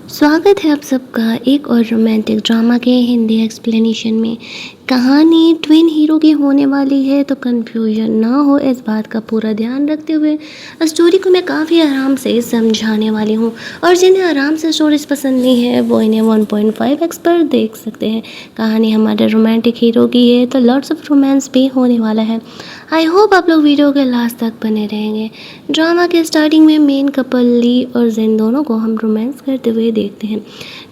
स्वागत है आप सबका एक और रोमांटिक ड्रामा के हिंदी एक्सप्लेनेशन में। कहानी ट्विन हीरो की होने वाली है, तो कन्फ्यूजन ना हो इस बात का पूरा ध्यान रखते हुए स्टोरी को मैं काफ़ी आराम से समझाने वाली हूँ। और जिन्हें आराम से स्टोरीज पसंद नहीं है वो इन्हें 1.5x पर देख सकते हैं। कहानी हमारे रोमांटिक हीरो की है, तो लॉट्स ऑफ रोमांस भी होने वाला है। आई होप आप लोग वीडियो के लास्ट तक बने रहेंगे। ड्रामा के स्टार्टिंग में मेन कपल ली और जिन दोनों को हम रोमांस करते हुए देखते हैं।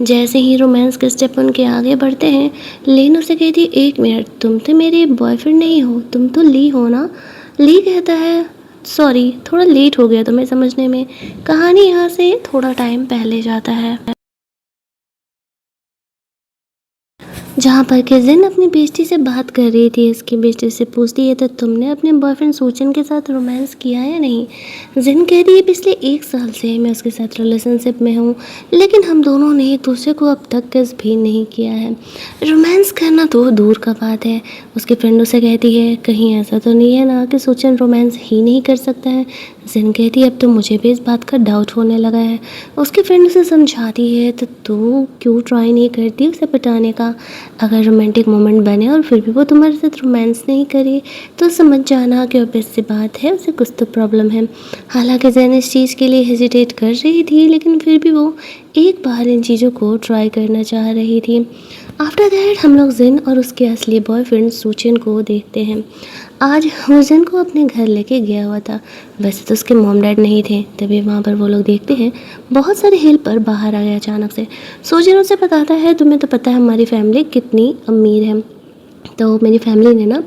जैसे ही रोमांस के स्टेप उनके आगे बढ़ते हैं, लेन उसे कहती है, 1 मिनट, तुम तो मेरे बॉयफ्रेंड नहीं हो, तुम तो ली हो ना। ली कहता है, सॉरी थोड़ा लेट हो गया तुम्हें समझने में। कहानी यहाँ से थोड़ा टाइम पहले जाता है, जहाँ पर कि जिन अपनी बेस्टी से बात कर रही थी। इसकी बेस्टी से पूछती है, तो तुमने अपने बॉयफ्रेंड सोचन के साथ रोमांस किया या नहीं। जिन कह रही है, पिछले 1 साल से मैं उसके साथ रिलेशनशिप में हूँ, लेकिन हम दोनों ने एक दूसरे को अब तक किस भी नहीं किया है। रोमांस करना तो दूर का बात है। उसकी फ्रेंड उसे कहती है, कहीं ऐसा तो नहीं है ना कि सोचन रोमांस ही नहीं कर सकता है। जिन कहती है, अब तो मुझे भी इस बात का डाउट होने लगा है। उसकी फ्रेंड उसे समझाती है, तो तू क्यों ट्राई नहीं करती उसे पटाने का। अगर रोमांटिक मोमेंट बने और फिर भी वो तुम्हारे साथ रोमांस नहीं करे, तो समझ जाना कि ऑब्वियस सी बात है, उसे कुछ तो प्रॉब्लम है। हालांकि जैन इस चीज़ के लिए हेजिटेट कर रही थी, लेकिन फिर भी वो एक बार इन चीज़ों को ट्राई करना चाह रही थी। आफ्टर दैट हम लोग जिन और उसके असली बॉयफ्रेंड सुचिन को देखते हैं। आज वो जिन को अपने घर लेके गया हुआ था। वैसे तो उसके मॉम डैड नहीं थे, तभी वहाँ पर वो लोग देखते हैं बहुत सारे हेल्पर बाहर आ गए अचानक से। सुचिन उसे बताता है, तुम्हें तो पता है हमारी फैमिली कितनी अमीर है, तो मेरी फैमिली ने ना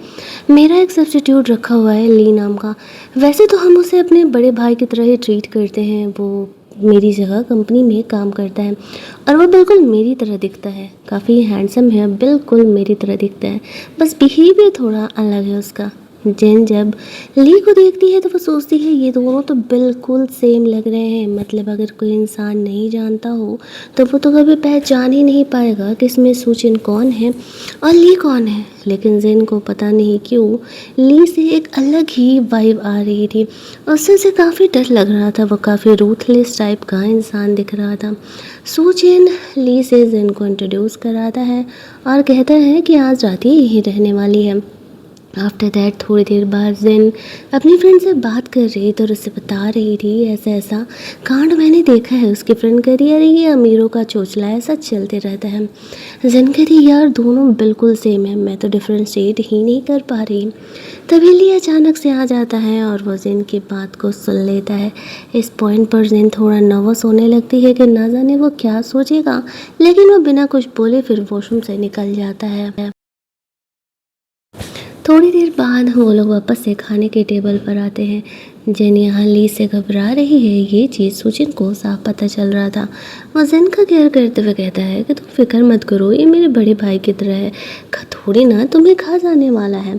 मेरा एक सब्स्टिट्यूट रखा हुआ है ली नाम का। वैसे तो हम उसे अपने बड़े भाई की तरह ही ट्रीट करते हैं। वो मेरी जगह कंपनी में काम करता है और वो बिल्कुल मेरी तरह दिखता है, काफ़ी हैंडसम है, बिल्कुल मेरी तरह दिखता है, बस बिहेवियर थोड़ा अलग है उसका। जिन जब ली को देखती है तो वो सोचती है, ये दोनों तो बिल्कुल सेम लग रहे हैं। मतलब अगर कोई इंसान नहीं जानता हो तो वो तो कभी पहचान ही नहीं पाएगा कि इसमें सुचिन कौन है और ली कौन है। लेकिन जिन को पता नहीं क्यों ली से एक अलग ही वाइब आ रही थी। उससे उसे काफ़ी डर लग रहा था, वो काफ़ी रूथलेस टाइप का इंसान दिख रहा था। सुचिन ली से जिन को इंट्रोड्यूस कराता है और कहता है कि आज रात ही यहीं रहने वाली है। आफ्टर दैट थोड़ी देर बाद जिन अपनी फ्रेंड से बात कर रही थी और उससे बता रही थी, ऐसा ऐसा कांड मैंने देखा है। उसकी फ्रेंड कह रही है, अरे ये अमीरों का चोचला ऐसा चलते रहता है। जिन कह रही, यार दोनों बिल्कुल सेम है, मैं तो डिफ्रेंशिएट ही नहीं कर पा रही। तभी ली अचानक से आ जाता है और वो जिन की बात को सुन लेता है। इस पॉइंट पर जिन थोड़ा नर्वस होने लगती है कि ना जाने वो क्या सोचेगा, लेकिन वो बिना कुछ बोले फिर वॉशरूम से निकल जाता है। थोड़ी देर बाद वो लोग वापस से खाने के टेबल पर आते हैं। जिन यहाँ ली से घबरा रही है, ये चीज़ सुचिन को साफ पता चल रहा था। वो जिन का केयर करते हुए कहता है कि तुम फिक्र मत करो, ये मेरे बड़े भाई की तरह है, थोड़ी ना तुम्हें खा जाने वाला है।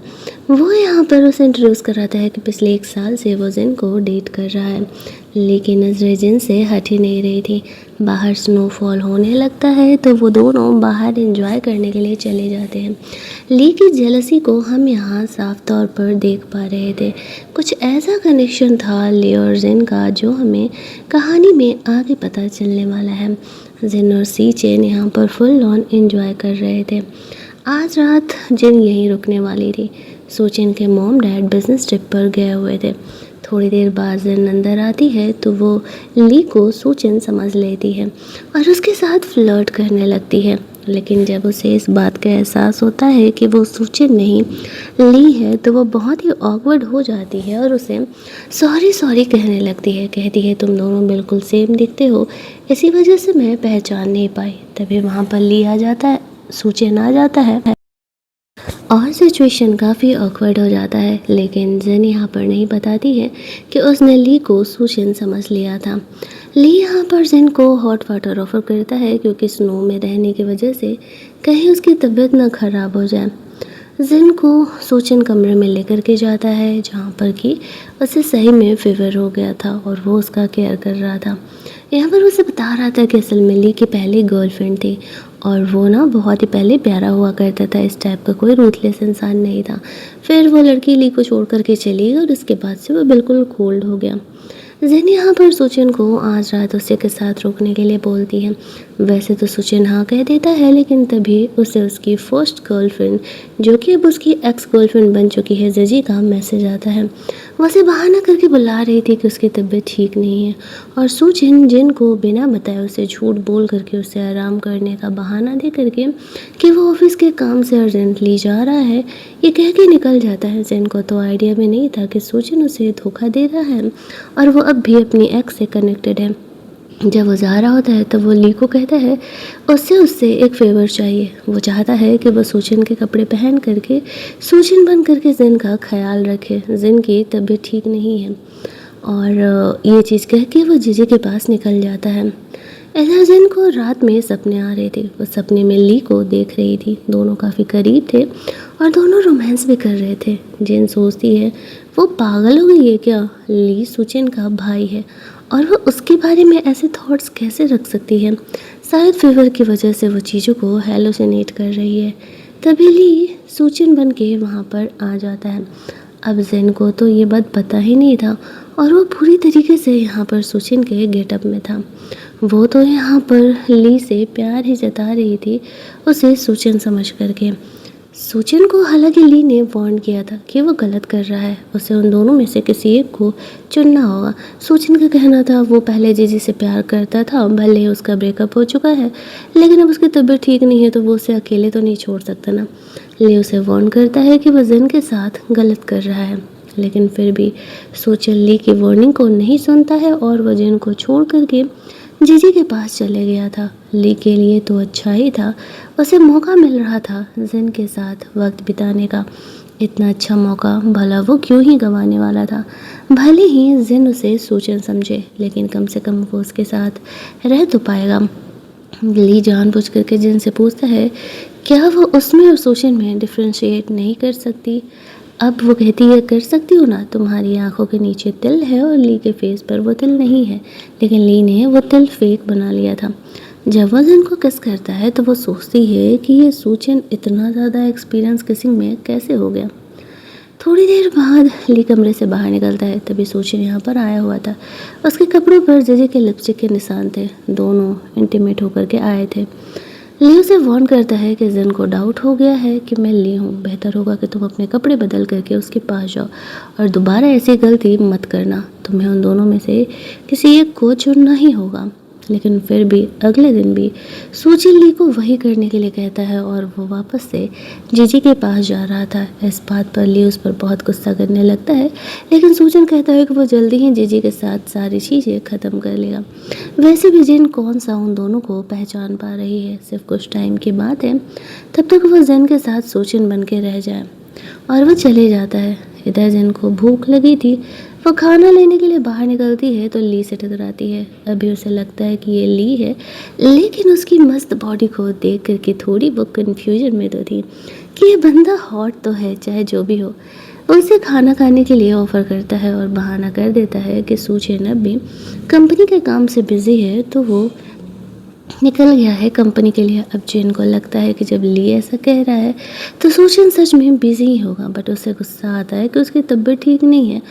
वो यहाँ पर उसे इंट्रोड्यूस कराता है कि पिछले 1 साल से वो जिन को डेट कर रहा है, लेकिन नजरें जिन से हट ही नहीं रही थी। बाहर स्नोफॉल होने लगता है तो वो दोनों बाहर एंजॉय करने के लिए चले जाते हैं। ली की जेलसी को हम यहाँ साफ तौर पर देख पा रहे थे। कुछ ऐसा कनेक्शन था ली और जिन का जो हमें कहानी में आगे पता चलने वाला है। जिन और सी चेन यहाँ पर फुल ऑन एंजॉय कर रहे थे। आज रात जिन यहीं रुकने वाली थी। सुचिन के मॉम डैड बिजनेस ट्रिप पर गए हुए थे। थोड़ी देर बाद जिन अंदर आती है तो वो ली को सुचिन समझ लेती है और उसके साथ फ्लर्ट करने लगती है। लेकिन जब उसे इस बात का एहसास होता है कि वो सुचिन नहीं ली है, तो वो बहुत ही ऑकवर्ड हो जाती है और उसे सॉरी सॉरी कहने लगती है। कहती है, तुम दोनों बिल्कुल सेम दिखते हो, इसी वजह से मैं पहचान नहीं पाई। तभी वहाँ पर ली आ जाता है, सुचिन आ जाता है और सिचुएशन काफ़ी ऑकवर्ड हो जाता है। लेकिन जिन यहाँ पर नहीं बताती है कि उसने ली को सुचिन समझ लिया था। ली यहाँ पर जिन को हॉट वाटर ऑफर करता है, क्योंकि स्नो में रहने की वजह से कहीं उसकी तबीयत ना ख़राब हो जाए। जिन को सुचिन कमरे में लेकर के जाता है, जहाँ पर कि उसे सही में फीवर हो गया था और वो उसका केयर कर रहा था। यहाँ पर उसे बता रहा था कि असल में ली की पहली गर्लफ्रेंड थी और वो ना बहुत ही पहले प्यारा हुआ करता था, इस टाइप का कोई रूथलेस इंसान नहीं था। फिर वो लड़की ली को छोड़ करके चली गई और उसके बाद से वो बिल्कुल कोल्ड हो गया। जिन यहाँ पर सुचिन को आज रात उसी के साथ रुकने के लिए बोलती है। वैसे तो सुचिन हाँ कह देता है, लेकिन तभी उसे उसकी फर्स्ट गर्लफ्रेंड, जो कि अब उसकी एक्स गर्लफ्रेंड बन चुकी है, जिजी का मैसेज आता है। वो उसे बहाना करके बुला रही थी कि उसकी तबीयत ठीक नहीं है, और सुचिन जिन को बिना बताए उसे झूठ बोल करके उसे आराम करने का बहाना दे करके कि वो ऑफिस के काम से अर्जेंटली जा रहा है, ये कह के निकल जाता है। जिन को तो आइडिया भी नहीं था कि सुचिन उसे धोखा दे रहा है और वो अब भी अपनी एक्स से कनेक्टेड है। जब वो जा रहा होता है तो वो ली को कहता है उससे एक फेवर चाहिए। वो चाहता है कि वो सुचिन के कपड़े पहन करके सुचिन बन करके जिन का ख्याल रखे। जिन की तबीयत ठीक नहीं है, और ये चीज़ कह के वो जीजी के पास निकल जाता है। इधर जिन को रात में सपने आ रहे थे। वो सपने में ली को देख रही थी। दोनों काफ़ी करीब थे और दोनों रोमांस भी कर रहे थे। जिन सोचती है वो पागल हो गई है क्या, ली सुचिन का भाई है और वो उसके बारे में ऐसे थॉट्स कैसे रख सकती है। शायद फीवर की वजह से वो चीज़ों को हेलोसिनेट कर रही है। तभी ली सुचिन बन के वहाँ पर आ जाता है। अब जिन को तो ये बात पता ही नहीं था और वो पूरी तरीके से यहाँ पर सुचिन के गेटअप में था। वो तो यहाँ पर ली से प्यार ही जता रही थी, उसे सुचिन समझ करके। सुचिन को हालांकि ली ने वार्न किया था कि वो गलत कर रहा है, उसे उन दोनों में से किसी एक को चुनना होगा। सुचिन का कहना था वो पहले जीजी से प्यार करता था, भले ही उसका ब्रेकअप हो चुका है, लेकिन अब उसकी तबीयत ठीक नहीं है तो वो उसे अकेले तो नहीं छोड़ सकता ना। ली उसे वार्न करता है कि वो जिन के साथ गलत कर रहा है, लेकिन फिर भी सुचिन ली की वार्निंग को नहीं सुनता है और वो जिन को छोड़ करके जीजी के पास चले गया था। ली के लिए तो अच्छा ही था, उसे मौका मिल रहा था जिन के साथ वक्त बिताने का। इतना अच्छा मौका भला वो क्यों ही गंवाने वाला था। भले ही जिन उसे सुचिन समझे, लेकिन कम से कम वो उसके साथ रह तो पाएगा। ली जानबूझ करके जिन से पूछता है क्या वो उसमें और सुचिन में डिफ्रेंशिएट नहीं कर सकती। अब वो कहती है कर सकती हो ना, तुम्हारी आंखों के नीचे तिल है और ली के फेस पर वो तिल नहीं है। लेकिन ली ने वो तिल फेक बना लिया था। जब वो जिन को किस करता है तो वो सोचती है कि ये सुचिन इतना ज़्यादा एक्सपीरियंस किसिंग में कैसे हो गया। थोड़ी देर बाद ली कमरे से बाहर निकलता है, तभी सुचिन यहाँ पर आया हुआ था। उसके कपड़ों पर जीजी के लिपस्टिक के निशान थे। दोनों इंटीमेट होकर के आए थे। ली उसे वार्न करता है कि जिन को डाउट हो गया है कि मैं ली हूँ, बेहतर होगा कि तुम अपने कपड़े बदल करके उसके पास जाओ और दोबारा ऐसी गलती मत करना। तुम्हें उन दोनों में से किसी एक को चुनना ही होगा। लेकिन फिर भी अगले दिन भी सुचिन ली को वही करने के लिए कहता है और वो वापस से जीजी के पास जा रहा था। इस बात पर ली उस पर बहुत गुस्सा करने लगता है, लेकिन सुचिन कहता है कि वो जल्दी ही जीजी के साथ सारी चीज़ें ख़त्म कर लेगा। वैसे भी जिन कौन सा उन दोनों को पहचान पा रही है, सिर्फ कुछ टाइम की बात है, तब तक वो जिन के साथ सुचिन बन के रह जाए। और वो चले जाता है। इधर जिन को भूख लगी थी, वो खाना लेने के लिए बाहर निकलती है तो ली से टकराती है। अभी उसे लगता है कि ये ली है, लेकिन उसकी मस्त बॉडी को देख करके थोड़ी वो कन्फ्यूजन में तो थी कि ये बंदा हॉट तो है, चाहे जो भी हो। उसे खाना खाने के लिए ऑफ़र करता है और बहाना कर देता है कि सुचिन अब भी कंपनी के काम से बिज़ी है तो वो निकल गया है कंपनी के लिए। अब जिन को लगता है कि जब ली ऐसा कह रहा है तो सुचिन सच में बिजी ही होगा, बट उसे गुस्सा आता है कि उसकी तबीयत ठीक नहीं है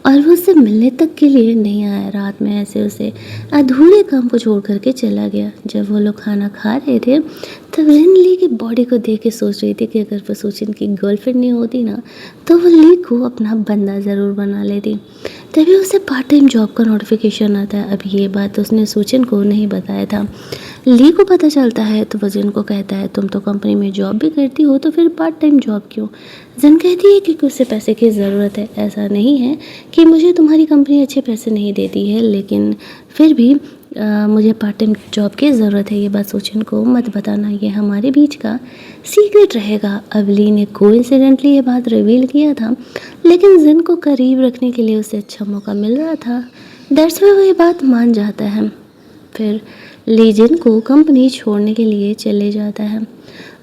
और वो उससे मिलने तक के लिए नहीं आया। रात में ऐसे उसे अधूरे काम को छोड़ करके चला गया। जब वो लोग खाना खा रहे थे तब जिन ली की बॉडी को देख के सोच रही थी कि अगर वो सुचिन की गर्लफ्रेंड नहीं होती ना तो वो ली को अपना बंदा ज़रूर बना लेती। तभी उसे पार्ट टाइम जॉब का नोटिफिकेशन आता है। अब ये बात उसने सुचिन को नहीं बताया था। ली को पता चलता है तो वो जिन को कहता है तुम तो कंपनी में जॉब भी करती हो तो फिर पार्ट टाइम जॉब क्यों। जिन कहती है क्योंकि उसे पैसे की ज़रूरत है। ऐसा नहीं है कि मुझे तुम्हारी कंपनी अच्छे पैसे नहीं देती है, लेकिन फिर भी मुझे पार्ट टाइम जॉब की ज़रूरत है। ये बात सुचिन को मत बताना, ये हमारे बीच का सीक्रेट रहेगा। अब ली ने कोइंसिडेंटली ये बात रिवील किया था, लेकिन जिन को करीब रखने के लिए उसे अच्छा मौका मिल रहा था। दैट्स वाई वो ये बात मान जाता है। फिर ली जिन को कंपनी छोड़ने के लिए चले जाता है।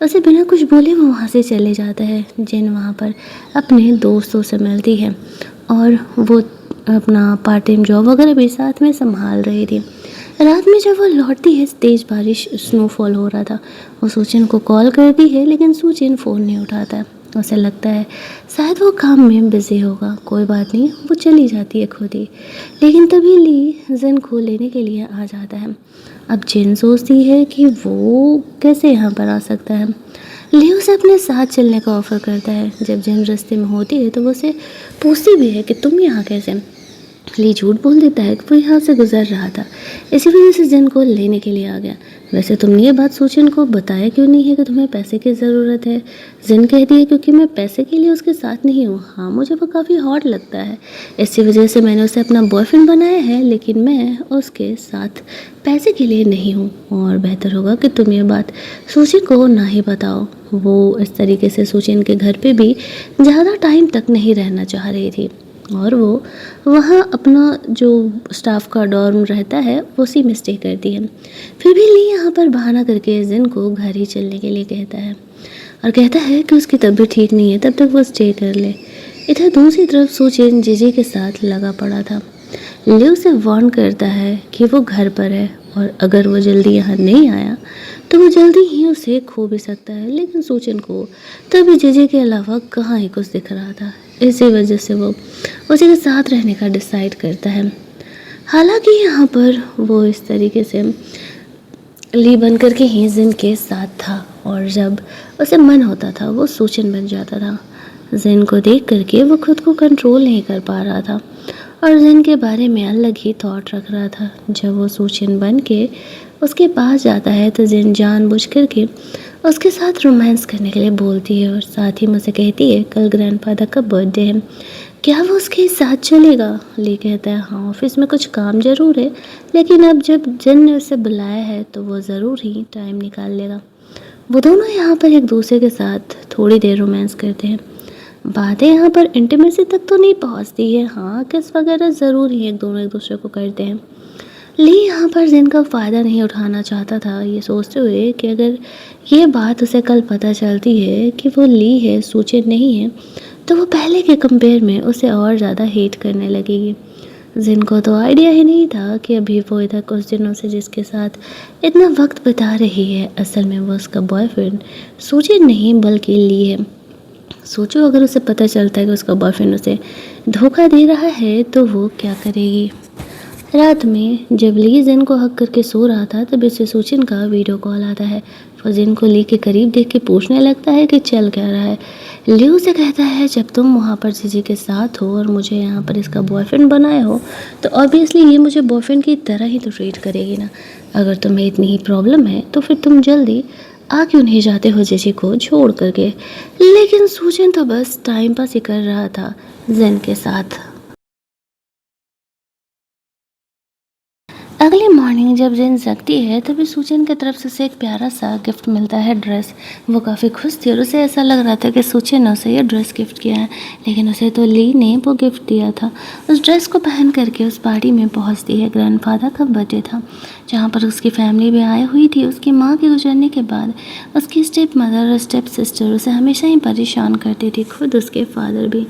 उसे बिना कुछ बोले वो वहाँ से चले जाता है। जिन वहाँ पर अपने दोस्तों से मिलती है और वो अपना पार्ट टाइम जॉब वगैरह भी साथ में संभाल रही थी। रात में जब वो लौटती है तेज़ बारिश स्नोफॉल हो रहा था। वो सुचिन को कॉल करती है, लेकिन सुचिन फ़ोन नहीं उठाता है। उसे लगता है शायद वो काम में बिज़ी होगा, कोई बात नहीं, वो चली जाती है खुद ही। लेकिन तभी ली जिन को लेने के लिए आ जाता है। अब जिन सोचती है कि वो कैसे यहाँ पर आ सकता है। ली उसे अपने साथ चलने का ऑफ़र करता है। जब जिन रास्ते में होती है तो वो उसे पूछती भी है कि तुम यहाँ कैसे। ली झूठ बोल देता है कि वो यहाँ से गुजर रहा था, इसी वजह से जिन को लेने के लिए आ गया। वैसे तुमने ये बात सोचिन को बताया क्यों नहीं है कि तुम्हें पैसे की ज़रूरत है। जिन कहती है क्योंकि मैं पैसे के लिए उसके साथ नहीं हूँ। हाँ, मुझे वो काफ़ी हॉट लगता है, इसी वजह से मैंने उसे अपना बॉयफ्रेंड बनाया है, लेकिन मैं उसके साथ पैसे के लिए नहीं हूँ। और बेहतर होगा कि तुम ये बात सुचिन को ना ही बताओ। वो इस तरीके से सुचिन के घर पे भी ज़्यादा टाइम तक नहीं रहना चाह रही थी और वो वहाँ अपना जो स्टाफ का डॉर्म रहता है उसी में स्टे करती है। फिर भी ली यहाँ पर बहाना करके जिन को घर ही चलने के लिए कहता है और कहता है कि उसकी तबीयत ठीक नहीं है, तब तक वो स्टे कर ले। इधर दूसरी तरफ सुचिन जीजी के साथ लगा पड़ा था। ली उसे वार्न करता है कि वो घर पर है और अगर वो जल्दी यहाँ नहीं आया तो वो जल्दी ही उसे खो भी सकता है। लेकिन सुचिन को तभी जीजी के अलावा कहाँ ही कुछ दिख रहा था, इसी वजह से वो उसी के साथ रहने का डिसाइड करता है। हालांकि यहाँ पर वो इस तरीके से ली बन कर के ही जिन के साथ था और जब उसे मन होता था वो सुचिन बन जाता था। जिन को देख करके वो खुद को कंट्रोल नहीं कर पा रहा था और जिन के बारे में अलग ही थॉट रख रहा था। जब वो सुचिन बन के उसके पास जाता है तो जिन जानबूझ करके उसके साथ रोमांस करने के लिए बोलती है और साथ ही मुझसे कहती है कल ग्रैंडफादर का बर्थडे है, क्या वो उसके साथ चलेगा। ली कहता है हाँ, ऑफिस में कुछ काम ज़रूर है, लेकिन अब जब जिन ने उसे बुलाया है तो वो ज़रूर ही टाइम निकाल लेगा। वो दोनों यहाँ पर एक दूसरे के साथ थोड़ी देर रोमांस करते हैं। बातें यहाँ पर इंटीमेसी तक तो नहीं पहुँचती है, हाँ किस वगैरह ज़रूर ही एक दोनों एक दूसरे को करते हैं। ली यहाँ पर जिन का फ़ायदा नहीं उठाना चाहता था, ये सोचते हुए कि अगर ये बात उसे कल पता चलती है कि वो ली है सुचिन नहीं है तो वो पहले के कंपेयर में उसे और ज़्यादा हेट करने लगेगी। जिन को तो आइडिया ही नहीं था कि अभी वो इधर कुछ दिनों से जिसके साथ इतना वक्त बिता रही है असल में वो उसका बॉयफ्रेंड सुचिन नहीं बल्कि ली है। सोचो अगर उसे पता चलता है कि उसका बॉयफ्रेंड उसे धोखा दे रहा है तो वो क्या करेगी। रात में जब ली जिन को हक करके सो रहा था तब इसे सुचिन का वीडियो कॉल आता है। वो जिन को ली के करीब देख के पूछने लगता है कि चल क्या रहा है। ली उसे कहता है जब तुम वहाँ पर जीजी के साथ हो और मुझे यहाँ पर इसका बॉयफ्रेंड बनाए हो तो ऑब्वियसली ये मुझे बॉयफ्रेंड की तरह ही तो ट्रीट करेगी ना। अगर तुम्हें इतनी ही प्रॉब्लम है तो फिर तुम जल्दी आ क्यों नहीं जाते हो जीजी को छोड़ करके। लेकिन सुचिन तो बस टाइम पास ही कर रहा था जिन के साथ। अगली मॉर्निंग जब जिन जगती है तभी सुचिन की तरफ से उसे एक प्यारा सा गिफ्ट मिलता है, ड्रेस। वो काफ़ी खुश थी और उसे ऐसा लग रहा था कि सुचिन ने उसे ये ड्रेस गिफ्ट किया है, लेकिन उसे तो ली ने वो गिफ्ट दिया था। उस ड्रेस को पहन करके उस पार्टी में पहुंचती है। ग्रैंडफादर का बर्थडे था जहाँ पर उसकी फैमिली भी आई हुई थी। उसकी माँ के गुजरने के बाद उसकी स्टेप मदर और स्टेप सिस्टर उसे हमेशा ही परेशान करती थी, खुद उसके फादर भी।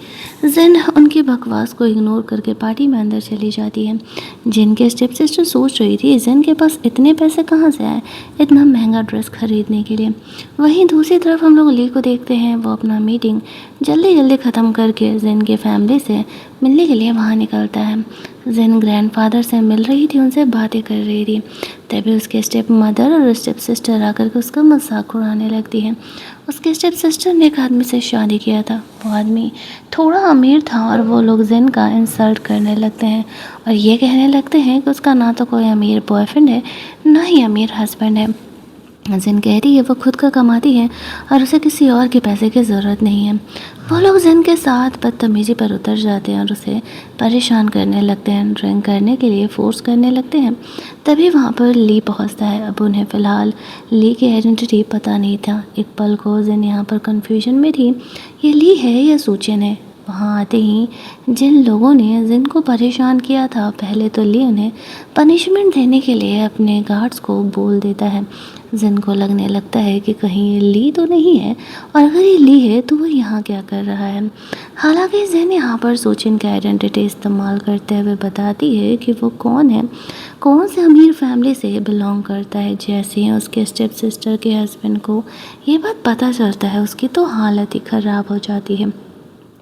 जिन उनकी बकवास को इग्नोर करके पार्टी में अंदर चली जाती है। जिनके स्टेप सिस्टर सोच रही थी जिन के पास इतने पैसे कहाँ से आए इतना महंगा ड्रेस खरीदने के लिए। वहीं दूसरी तरफ हम लोग ली को देखते हैं, वो अपना मीटिंग जल्दी जल्दी ख़त्म करके जिन के फैमिली से मिलने के लिए वहाँ निकलता है। जिन ग्रैंडफादर से मिल रही थी, उनसे बातें कर रही थी, तभी उसके स्टेप मदर और स्टेप सिस्टर आकर के उसका मजाक उड़ाने लगती है। उसके स्टेप सिस्टर ने एक आदमी से शादी किया था, वो आदमी थोड़ा अमीर था और वो लोग जिन का इंसल्ट करने लगते हैं और ये कहने लगते हैं कि उसका ना तो कोई अमीर बॉयफ्रेंड है ना ही अमीर हस्बैंड है। जिन कह रही है वो खुद का कमाती है और उसे किसी और के पैसे की ज़रूरत नहीं है। वो लोग जिन के साथ बदतमीज़ी पर उतर जाते हैं और उसे परेशान करने लगते हैं, ड्रिंक करने के लिए फोर्स करने लगते हैं। तभी वहाँ पर ली पहुँचता है। अब उन्हें फ़िलहाल ली की आइडेंटिटी पता नहीं था। एक पल को जिन यहाँ पर कन्फ्यूजन में थी, ये ली है या सुचिन है। वहाँ आते ही जिन लोगों ने जिन को परेशान किया था, पहले तो ली उन्हें पनिशमेंट देने के लिए अपने गार्ड्स को बोल देता है। जिन को लगने लगता है कि कहीं ये ली तो नहीं है, और अगर ये ली है तो वो यहाँ क्या कर रहा है। हालांकि जिन यहाँ पर सुचिन की आइडेंटिटी इस्तेमाल करते हुए बताती है कि वो कौन है। कौन से अमीर फैमिली से बिलोंग करता है। जैसे ही उसके स्टेप सिस्टर के हस्बैंड को ये बात पता चलता है, उसकी तो हालत ही ख़राब हो जाती है।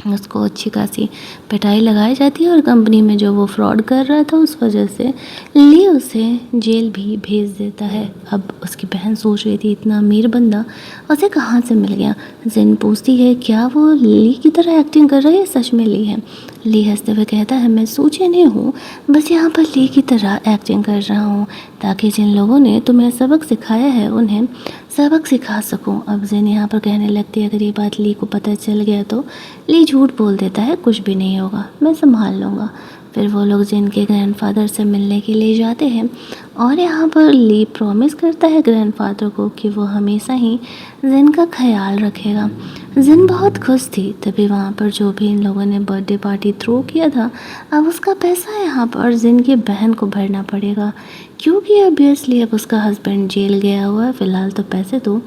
उसको अच्छी खासी पिटाई लगाई जाती है और कंपनी में जो वो फ्रॉड कर रहा था उस वजह से ली उसे जेल भी भेज देता है। अब उसकी बहन सोच रही थी इतना अमीर बंदा उसे कहाँ से मिल गया। जिन पूछती है क्या वो ली की तरह एक्टिंग कर रहा है, सच में ली है। ली हंसते हुए कहता है मैं सोचे नहीं हूँ, बस यहाँ पर ली की तरह एक्टिंग कर रहा हूँ ताकि जिन लोगों ने तुम्हें सबक सिखाया है उन्हें सबक सिखा सकूं। अब जिन यहाँ पर कहने लगती है अगर ये बात ली को पता चल गया तो ली झूठ बोल देता है कुछ भी नहीं होगा, मैं संभाल लूँगा। फिर वो लोग जिन के ग्रैंडफादर से मिलने के लिए जाते हैं और यहाँ पर ली प्रॉमिस करता है ग्रैंडफादर को कि वो हमेशा ही जिन का ख्याल रखेगा। जिन बहुत खुश थी। तभी वहाँ पर जो भी इन लोगों ने बर्थडे पार्टी थ्रो किया था, अब उसका पैसा यहाँ पर जिन की बहन को भरना पड़ेगा, क्योंकि ऑब्वियसली अब उसका हस्बैंड जेल गया हुआ है। फ़िलहाल तो पैसे तो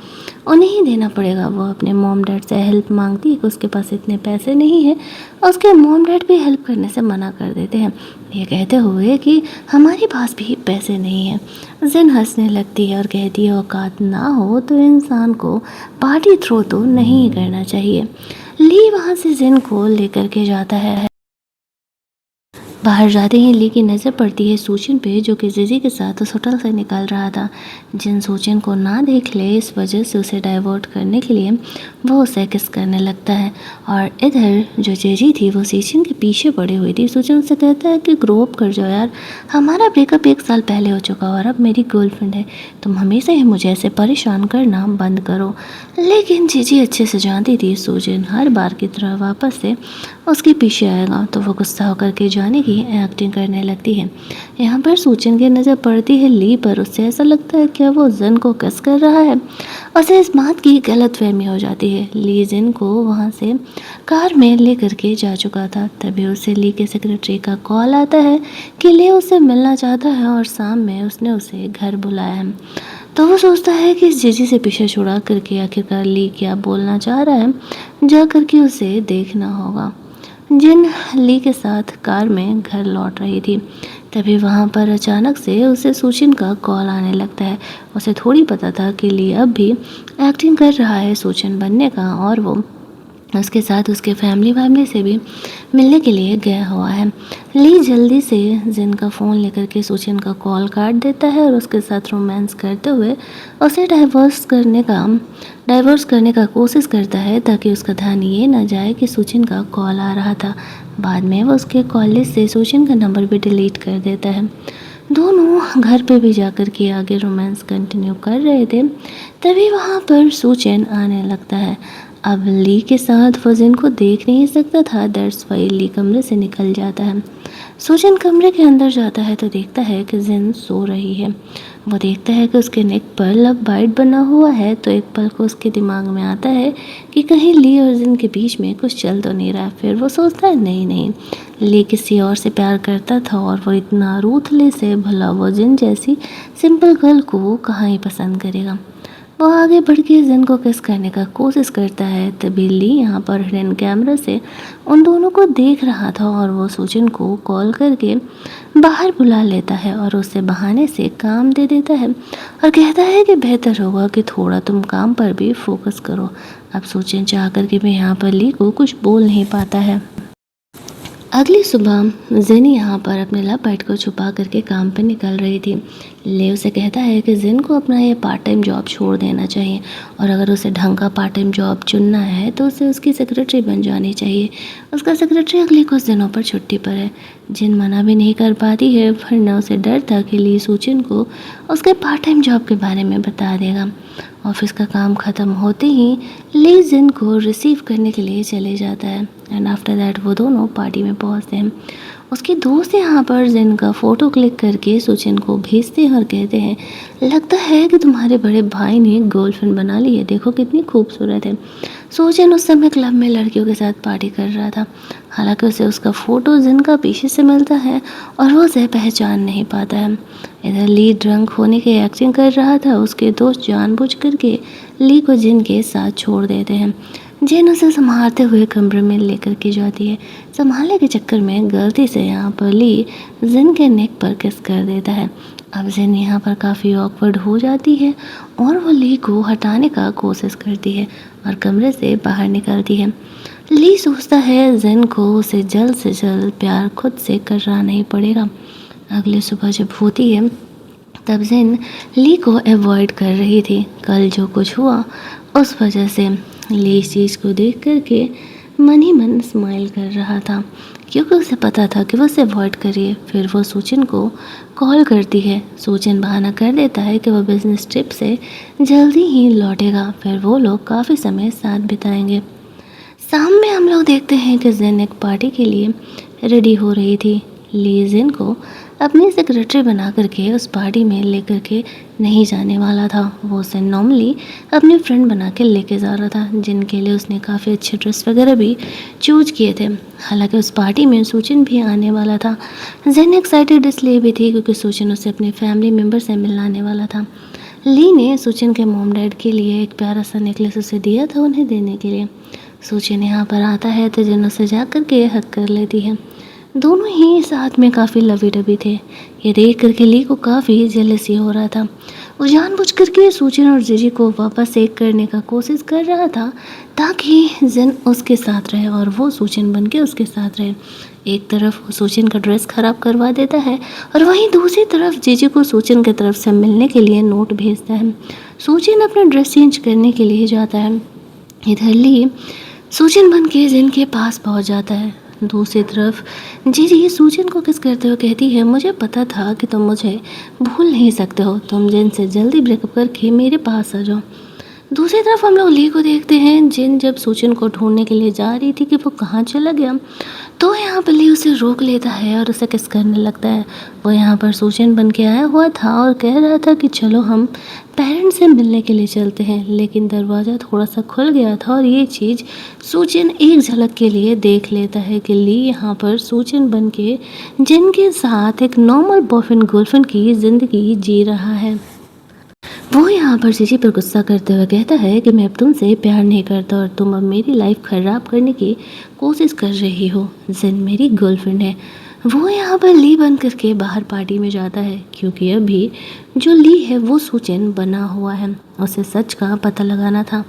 उन्हें ही देना पड़ेगा। वो अपने मॉम डैड से हेल्प मांगती है कि उसके पास इतने पैसे नहीं हैं और उसके मॉम डैड भी हेल्प करने से मना कर देते हैं, ये कहते हुए कि हमारे पास भी पैसे नहीं हैं। जिन हंसने लगती है और कहती है औकात ना हो तो इंसान को पार्टी थ्रो तो नहीं करना चाहिए। ली वहाँ से जिन को लेकर के जाता है। बाहर जाते ही ली की नज़र पड़ती है सूचिन पे, जो कि जिजी के साथ उस होटल से निकल रहा था। जिन सूचिन को ना देख ले इस वजह से उसे डाइवर्ट करने के लिए वो उसे किस करने लगता है। और इधर जो जिजी थी वो सूचिन के पीछे पड़ी हुई थी। सूचिन उसे कहता है कि ग्रो अप कर जाओ यार, हमारा ब्रेकअप 1 साल पहले हो चुका और अब मेरी गर्लफ्रेंड है, तुम हमेशा ही मुझे ऐसे परेशान करना बंद करो। लेकिन जीजी अच्छे से जानती थी सूचिन हर बार की तरह वापस से उसके पीछे आएगा, तो वो गुस्सा होकर के जाने की एक्टिंग करने लगती है। यहाँ पर सूचिन की नज़र पड़ती है ली पर। उससे ऐसा लगता है कि वो जिन को किस कर रहा है। उसे इस बात की गलतफहमी हो जाती है। ली जिन को वहाँ से कार में ले करके जा चुका था। तभी उसे ली के सेक्रेटरी का कॉल आता है कि ली उसे मिलना चाहता है और शाम में उसने उसे घर बुलाया है। तो वो सोचता है कि जीजी से पीछे छुड़ा करके आखिरकार ली क्या बोलना चाह रहा है, जा करके उसे देखना होगा। जिन ली के साथ कार में घर लौट रही थी, तभी वहाँ पर अचानक से उसे सूचिन का कॉल आने लगता है। उसे थोड़ी पता था कि ली अब भी एक्टिंग कर रहा है सूचिन बनने का और वो उसके साथ उसके फैमिली से भी मिलने के लिए गया हुआ है। ली जल्दी से जिन का फ़ोन लेकर के सूचिन का कॉल काट देता है और उसके साथ रोमांस करते हुए उसे डाइवर्स करने का कोशिश करता है ताकि उसका ध्यान ये ना जाए कि सूचिन का कॉल आ रहा था। बाद में वो उसके कॉल लिस्ट से सूचिन का नंबर भी डिलीट कर देता है। दोनों घर पे भी जाकर के आगे रोमांस कंटिन्यू कर रहे थे। तभी वहाँ पर सूचिन आने लगता है। अब ली के साथ वो जिन को देख नहीं सकता था, दैट्स वाई ली कमरे से निकल जाता है। सूचिन कमरे के अंदर जाता है तो देखता है कि जिन सो रही है। वो देखता है कि उसके नेक पर लव बाइट बना हुआ है, तो एक पल को उसके दिमाग में आता है कि कहीं ली और जिन के बीच में कुछ चल तो नहीं रहा। फिर वो सोचता है नहीं, ली किसी और से प्यार करता था और वो इतना रूथलेस है, भला वो जिन जैसी सिंपल गर्ल को कहाँ ही पसंद करेगा। वो आगे बढ़ के जिन को किस करने का कोशिश करता है। तभी ली यहाँ पर हिडन कैमरा से उन दोनों को देख रहा था और वो सूचिन को कॉल करके बाहर बुला लेता है और उससे बहाने से काम दे देता है और कहता है कि बेहतर होगा कि थोड़ा तुम काम पर भी फोकस करो। अब सूचिन चाह कर के भी यहाँ पर ली को कुछ बोल नहीं पाता है। अगली सुबह जिन यहाँ पर अपने लव बाइट को छुपा करके काम पर निकल रही थी। ले उसे कहता है कि जिन को अपना ये पार्ट टाइम जॉब छोड़ देना चाहिए और अगर उसे ढंग का पार्ट टाइम जॉब चुनना है तो उसे उसकी सेक्रेटरी बन जानी चाहिए। उसका सेक्रेटरी अगले कुछ दिनों पर छुट्टी पर है। जिन मना भी नहीं कर पाती है, वरना उसे डर था कि ली सूचिन को उसके पार्ट टाइम जॉब के बारे में बता देगा। ऑफिस का काम ख़त्म होते ही ली जिन को रिसीव करने के लिए चले जाता है एंड आफ्टर दैट वो दोनों पार्टी में पहुंचते हैं। उसके दोस्त यहाँ पर जिन का फ़ोटो क्लिक करके सूचिन को भेजते हैं और कहते हैं लगता है कि तुम्हारे बड़े भाई ने गर्लफ्रेंड बना ली है, देखो कितनी खूबसूरत है। सूचिन उस समय क्लब में लड़कियों के साथ पार्टी कर रहा था। हालांकि उसे उसका फ़ोटो जिन का पीछे से मिलता है और वो उसे पहचान नहीं पाता है। इधर ली ड्रंक होने की एक्टिंग कर रहा था। उसके दोस्त जानबूझ करके ली को जिन के साथ छोड़ देते हैं। जिन उसे संभालते हुए कमरे में लेकर के जाती है। संभालने के चक्कर में गलती से यहाँ पर ली जिन के नेक पर किस कर देता है। अब जिन यहाँ पर काफ़ी ऑकवर्ड हो जाती है और वो ली को हटाने का कोशिश करती है और कमरे से बाहर निकलती है। ली सोचता है जिन को उसे जल्द से जल्द प्यार खुद से करना नहीं पड़ेगा। अगली सुबह जब होती है तब जिन ली को अवॉइड कर रही थी। कल जो कुछ हुआ उस वजह से ली इस चीज़ को देख कर के मन ही मन स्माइल कर रहा था, क्योंकि उसे पता था कि वो उसे अवॉइड करिए। फिर वो सूचिन को कॉल करती है। सूचिन बहाना कर देता है कि वो बिजनेस ट्रिप से जल्दी ही लौटेगा। फिर वो लोग काफ़ी समय साथ बिताएंगे। शाम में हम लोग देखते हैं कि जिन एक पार्टी के लिए रेडी हो रही थी। ली जिन को अपनी सेक्रेटरी बना करके उस पार्टी में लेकर के नहीं जाने वाला था। वो उसे नॉर्मली अपनी फ्रेंड बना के लेके जा रहा था, जिनके लिए उसने काफ़ी अच्छे ड्रेस वगैरह भी चूज किए थे। हालांकि उस पार्टी में सूचिन भी आने वाला था। जिन एक्साइटेड इसलिए भी थी क्योंकि सूचिन उसे अपने फैमिली मेम्बर से मिलाने वाला था। ली ने सूचिन के मॉम डैड के लिए एक प्यारा सा नेकलेस उसे दिया था उन्हें देने के लिए। सूचिन यहाँ पर आता है तो जिन उसे जा कर के हक कर लेती है। दोनों ही साथ में काफ़ी लवी डबी थे। ये देख करके ली को काफ़ी जेलसी हो रहा था। वो जानबूझ करके सूचिन और जीजी को वापस एक करने का कोशिश कर रहा था ताकि जिन उसके साथ रहे और वो सूचिन बन के उसके साथ रहे। एक तरफ वो सूचिन का ड्रेस ख़राब करवा देता है और वहीं दूसरी तरफ जीजी को सूचिन की तरफ से मिलने के लिए नोट भेजता है। सूचिन अपना ड्रेस चेंज करने के लिए जाता है। इधर ली सूचिन बन के जिन के पास पहुंच जाता है। दूसरी तरफ जीजी सूचिन को किस करते हुए कहती है, मुझे पता था कि तुम मुझे भूल नहीं सकते हो, तुम जिन से जल्दी ब्रेकअप करके मेरे पास आ जाओ। दूसरी तरफ हम लोग ली को देखते हैं। जिन जब सूचिन को ढूंढने के लिए जा रही थी कि वो कहाँ चला गया, तो यहाँ पर ली उसे रोक लेता है और उसे किस करने लगता है। वो यहाँ पर सूचिन बन के आया हुआ था और कह रहा था कि चलो हम पेरेंट्स से मिलने के लिए चलते हैं, लेकिन दरवाज़ा थोड़ा सा खुल गया था और ये चीज़ सूचिन एक झलक के लिए देख लेता है कि ली यहाँ पर सूचिन बन के जिनके साथ एक नॉर्मल बॉयफ्रेंड गर्लफ्रेंड की ज़िंदगी जी रहा है। वो यहाँ पर जीजी पर गुस्सा करते हुए कहता है कि मैं अब तुमसे प्यार नहीं करता और तुम अब मेरी लाइफ खराब करने की कोशिश कर रही हो। जिन मेरी गर्लफ्रेंड है। वो यहाँ पर ली बन करके बाहर पार्टी में जाता है, क्योंकि अभी जो ली है वो सूचिन बना हुआ है। उसे सच का पता लगाना था।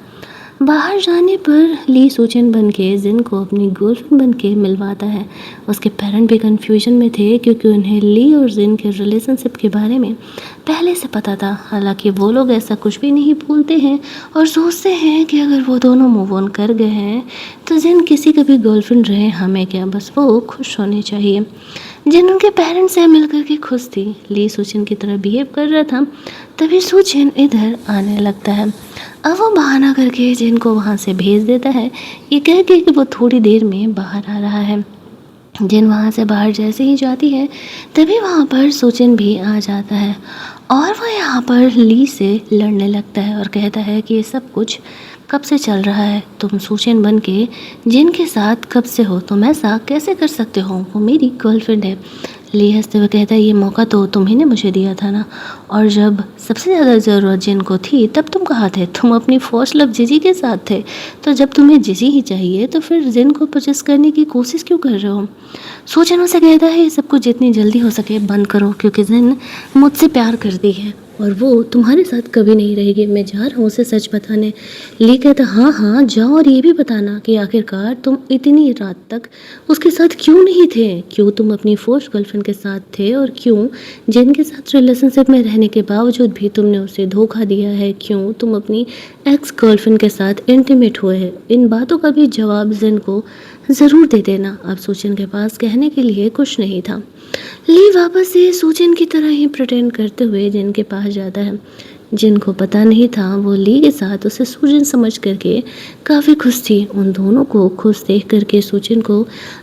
बाहर जाने पर ली सूचिन बन के जिन को अपनी गर्लफ्रेंड बन के मिलवाता है। उसके पेरेंट भी कन्फ्यूजन में थे, क्योंकि उन्हें ली और जिन के रिलेशनशिप के बारे में पहले से पता था। हालांकि वो लोग ऐसा कुछ भी नहीं भूलते हैं और सोचते हैं कि अगर वो दोनों मूव ऑन कर गए हैं तो जिन किसी का भी गर्लफ्रेंड रहे, हमें क्या, बस वो खुश होने चाहिए। जिन उनके पेरेंट्स से मिलकर के खुश थी। ली सूचिन की तरह बिहेव कर रहा था, तभी सूचिन इधर आने लगता है। अब वो बहाना करके जिन को वहाँ से भेज देता है, ये कह के कि वो थोड़ी देर में बाहर आ रहा है। जिन वहाँ से बाहर जैसे ही जाती है तभी वहाँ पर सूचिन भी आ जाता है और वो यहाँ पर ली से लड़ने लगता है और कहता है कि ये सब कुछ कब से चल रहा है, तुम सूचिन बन के जिनके साथ कब से हो, तुम ऐसा कैसे कर सकते हो, वो मेरी गर्लफ्रेंड है। ली हंसते हुए कहता है, ये मौका तो तुम्ही ने मुझे दिया था ना, और जब सबसे ज़्यादा ज़रूरत जिन को थी तब तुम कहाँ थे, तुम अपनी फर्स्ट लव जिजी के साथ थे। तो जब तुम्हें जिजी ही चाहिए तो फिर जिन को परचेस करने की कोशिश क्यों कर रहे हो। सूचिन उसे कहता है, ये सब कुछ जितनी जल्दी हो सके बंद करो, क्योंकि जिन मुझसे प्यार करती है और वो तुम्हारे साथ कभी नहीं रहेगी। मैं जा रहा हूँ उसे सच बताने। ली कहता, हाँ हाँ जाओ, और ये भी बताना कि आखिरकार तुम इतनी रात तक उसके साथ क्यों नहीं थे, क्यों तुम अपनी फर्स्ट गर्लफ्रेंड के साथ थे, और क्यों जिनके साथ रिलेशनशिप में रहने के बावजूद भी तुमने उसे धोखा दिया है, क्यों तुम अपनी एक्स गर्लफ्रेंड के साथ इंटीमेट हुए हैं। इन बातों का भी जवाब जिन को ज़रूर दे देना। अब सूचिन के पास कहने के लिए कुछ नहीं था। ली वापस से सूचिन की तरह ही प्रिटेंड करते हुए जिन के पास जाता है। जिनको पता नहीं था वो ली के साथ उसे सूचिन समझ करके काफ़ी खुश थी। उन दोनों को खुश देख करके सूचिन को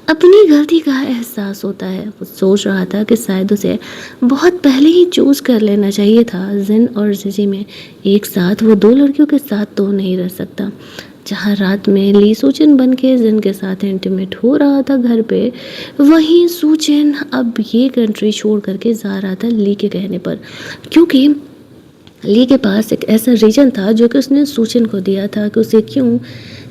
अपनी गलती का एहसास होता है। वो सोच रहा था कि शायद उसे बहुत पहले ही चूज़ कर लेना चाहिए था। जिन और जिजी में एक साथ वो दो लड़कियों के साथ तो नहीं रह सकता। जहाँ रात में ली सूचिन बन के जिन के साथ इंटीमेट हो रहा था घर पे, वहीं सूचिन अब ये कंट्री छोड़ करके जा रहा था ली के कहने पर, क्योंकि ली के पास एक ऐसा रीजन था जो कि उसने सूचन को दिया था कि उसे क्यों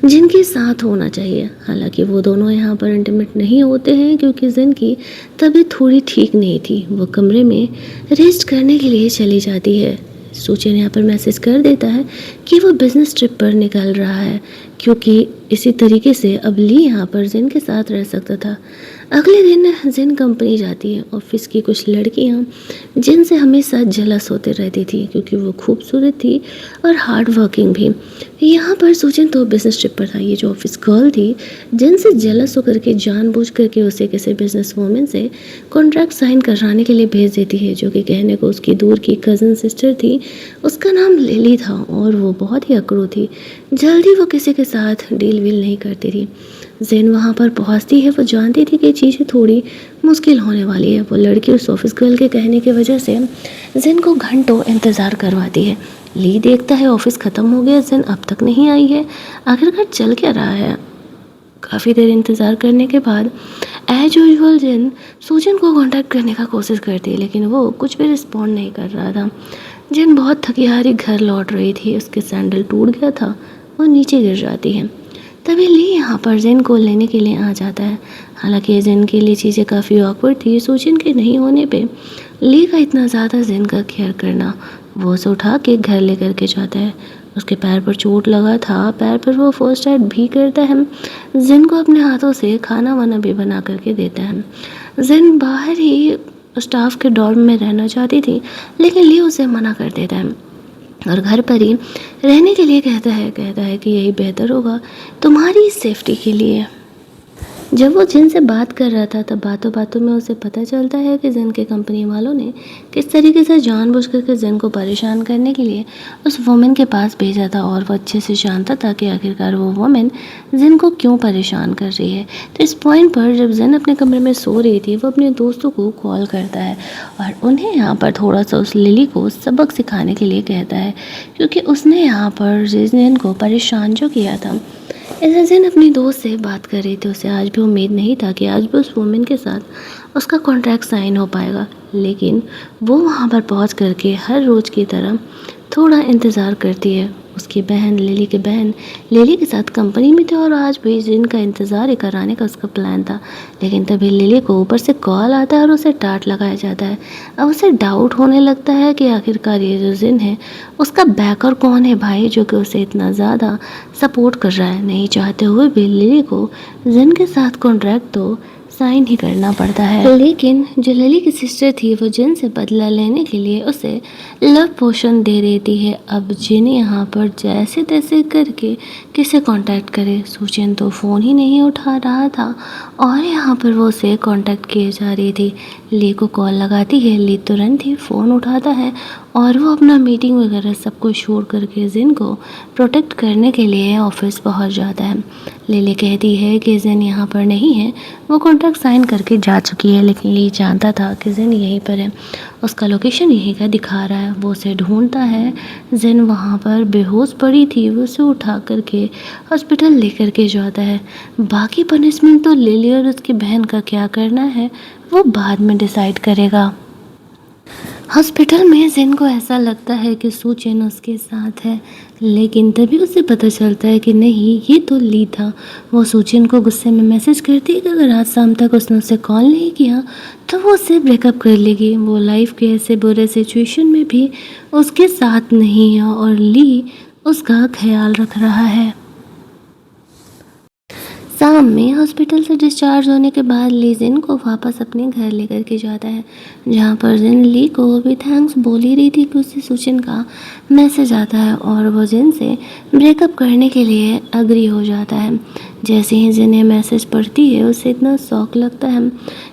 जिन के साथ होना चाहिए। हालांकि वो दोनों यहाँ पर इंटीमेट नहीं होते हैं क्योंकि जिन की तबीयत थोड़ी ठीक नहीं थी। वो कमरे में रेस्ट करने के लिए चली जाती है। सूचन यहाँ पर मैसेज कर देता है कि वो बिजनेस ट्रिप पर निकल रहा है क्योंकि इसी तरीके से अब ली यहाँ पर जिन के साथ रह सकता था। अगले दिन जिन कंपनी जाती है। ऑफिस की कुछ लड़कियाँ जिनसे हमेशा जलस होते रहती थी क्योंकि वो खूबसूरत थी और हार्ड वर्किंग भी। यहाँ पर सूचन तो बिजनेस ट्रिप पर था। ये जो ऑफिस गर्ल थी जिनसे जलस होकर के जानबूझ करके उसे किसी बिजनेस वूमेन से कॉन्ट्रैक्ट साइन कराने के लिए भेज देती है, जो कि कहने को उसकी दूर की कज़न सिस्टर थी। उसका नाम लिली था और वो बहुत ही अकड़ू थी। जल्दी वो किसी के साथ डील वील नहीं करती थी। जिन वहाँ पर पहुँचती है। वो जानती थी कि चीज़ें थोड़ी मुश्किल होने वाली है। वो लड़की उस ऑफिस गर्ल के कहने की वजह से जिन को घंटों इंतज़ार करवाती है। ली देखता है ऑफिस ख़त्म हो गया, जिन अब तक नहीं आई है। आखिरकार चल क्या रहा है। काफ़ी देर इंतज़ार करने के बाद एज यूजुअल जिन सूजन को कांटेक्ट करने का कोशिश करती है, लेकिन वो कुछ भी रिस्पॉन्ड नहीं कर रहा था। जिन बहुत थकी हारी घर लौट रही थी। उसके सैंडल टूट गया था और नीचे गिर जाती है। तभी ली यहाँ पर जिन को लेने के लिए आ जाता है। हालांकि जिन के लिए चीज़ें काफ़ी ऑकवर्ड थी। सूजन के नहीं होने पे ली का इतना ज़्यादा जिन का केयर करना। वो उसे उठा के घर लेकर के जाता है। उसके पैर पर चोट लगा था। पैर पर वो फर्स्ट एड भी करता है। जिन को अपने हाथों से खाना वाना भी बना करके देता है। जिन बाहर ही स्टाफ के डॉर्म में रहना चाहती थी, लेकिन ली उसे मना कर देता है और घर पर ही रहने के लिए कहता है कि यही बेहतर होगा तुम्हारी सेफ्टी के लिए। जब वो जिन से बात कर रहा था तब बातों बातों में उसे पता चलता है कि जिन के कंपनी वालों ने किस तरीके से जानबूझ करके जिन को परेशान करने के लिए उस वुमेन के पास भेजा था। और वो अच्छे से जानता था कि आखिरकार वो वुमेन जिन को क्यों परेशान कर रही है। तो इस पॉइंट पर जब जिन अपने कमरे में सो रही थी, वो अपने दोस्तों को कॉल करता है और उन्हें यहाँ पर थोड़ा सा उस लिली को सबक सिखाने के लिए कहता है, क्योंकि उसने यहाँ पर जिन को परेशान जो किया था। ऐसा जिन अपनी दोस्त से बात कर रही थी। उसे आज भी उम्मीद नहीं था कि आज भी उस वुमेन के साथ उसका कॉन्ट्रैक्ट साइन हो पाएगा, लेकिन वो वहाँ पर पहुँच करके हर रोज़ की तरह थोड़ा इंतज़ार करती है। उसकी बहन लिली की बहन लिली के साथ कंपनी में थी और आज भी जिन का इंतज़ार कराने का उसका प्लान था। लेकिन तभी लिली को ऊपर से कॉल आता है और उसे डांट लगाया जाता है। अब उसे डाउट होने लगता है कि आखिरकार ये जो जिन है उसका बैकर कौन है भाई, जो कि उसे इतना ज़्यादा सपोर्ट कर रहा है। नहीं चाहते हुए भी लिली को जिन के साथ कॉन्ट्रैक्ट तो साइन ही करना पड़ता है। लेकिन जो लिली की सिस्टर थी वो जिन से बदला लेने के लिए उसे लव पोशन दे देती है। अब जिन यहाँ पर जैसे तैसे करके किसे कांटेक्ट करे। सूचन तो फ़ोन ही नहीं उठा रहा था और यहाँ पर वो उसे कांटेक्ट किए जा रही थी। ली को कॉल लगाती है। ली तुरंत ही फ़ोन उठाता है और वो अपना मीटिंग वगैरह सब कुछ छोड़ करके जिन को प्रोटेक्ट करने के लिए ऑफिस पहुंच जाता है। लिली कहती है कि जिन यहाँ पर नहीं है, वो कॉन्ट्रैक्ट साइन करके जा चुकी है। लेकिन ली जानता था कि जिन यहीं पर है, उसका लोकेशन यहीं का दिखा रहा है। वो उसे ढूंढता है। जिन वहाँ पर बेहोश पड़ी थी, वो उसे उठा करके हॉस्पिटल लेकर के जाता है। बाकी पनिशमेंट तो लिली और उसकी बहन का क्या करना है वो बाद में डिसाइड करेगा। हॉस्पिटल में जिन को ऐसा लगता है कि सूचन उसके साथ है, लेकिन तभी उसे पता चलता है कि नहीं, ये तो ली था। वो सूचन को गुस्से में मैसेज करती है कि अगर आज शाम तक उसने उसे कॉल नहीं किया तो वो उससे ब्रेकअप कर लेगी। वो लाइफ के ऐसे बुरे सिचुएशन में भी उसके साथ नहीं है और ली उसका ख्याल रख रहा है। शाम में हॉस्पिटल से डिस्चार्ज होने के बाद ली जिन को वापस अपने घर लेकर के जाता है, जहाँ पर जिन ली को अभी थैंक्स बोल ही रही थी कि उसे सूचन का मैसेज आता है और वो जिन से ब्रेकअप करने के लिए एग्री हो जाता है। जैसे ही जिन ये मैसेज पढ़ती है उसे इतना शौक लगता है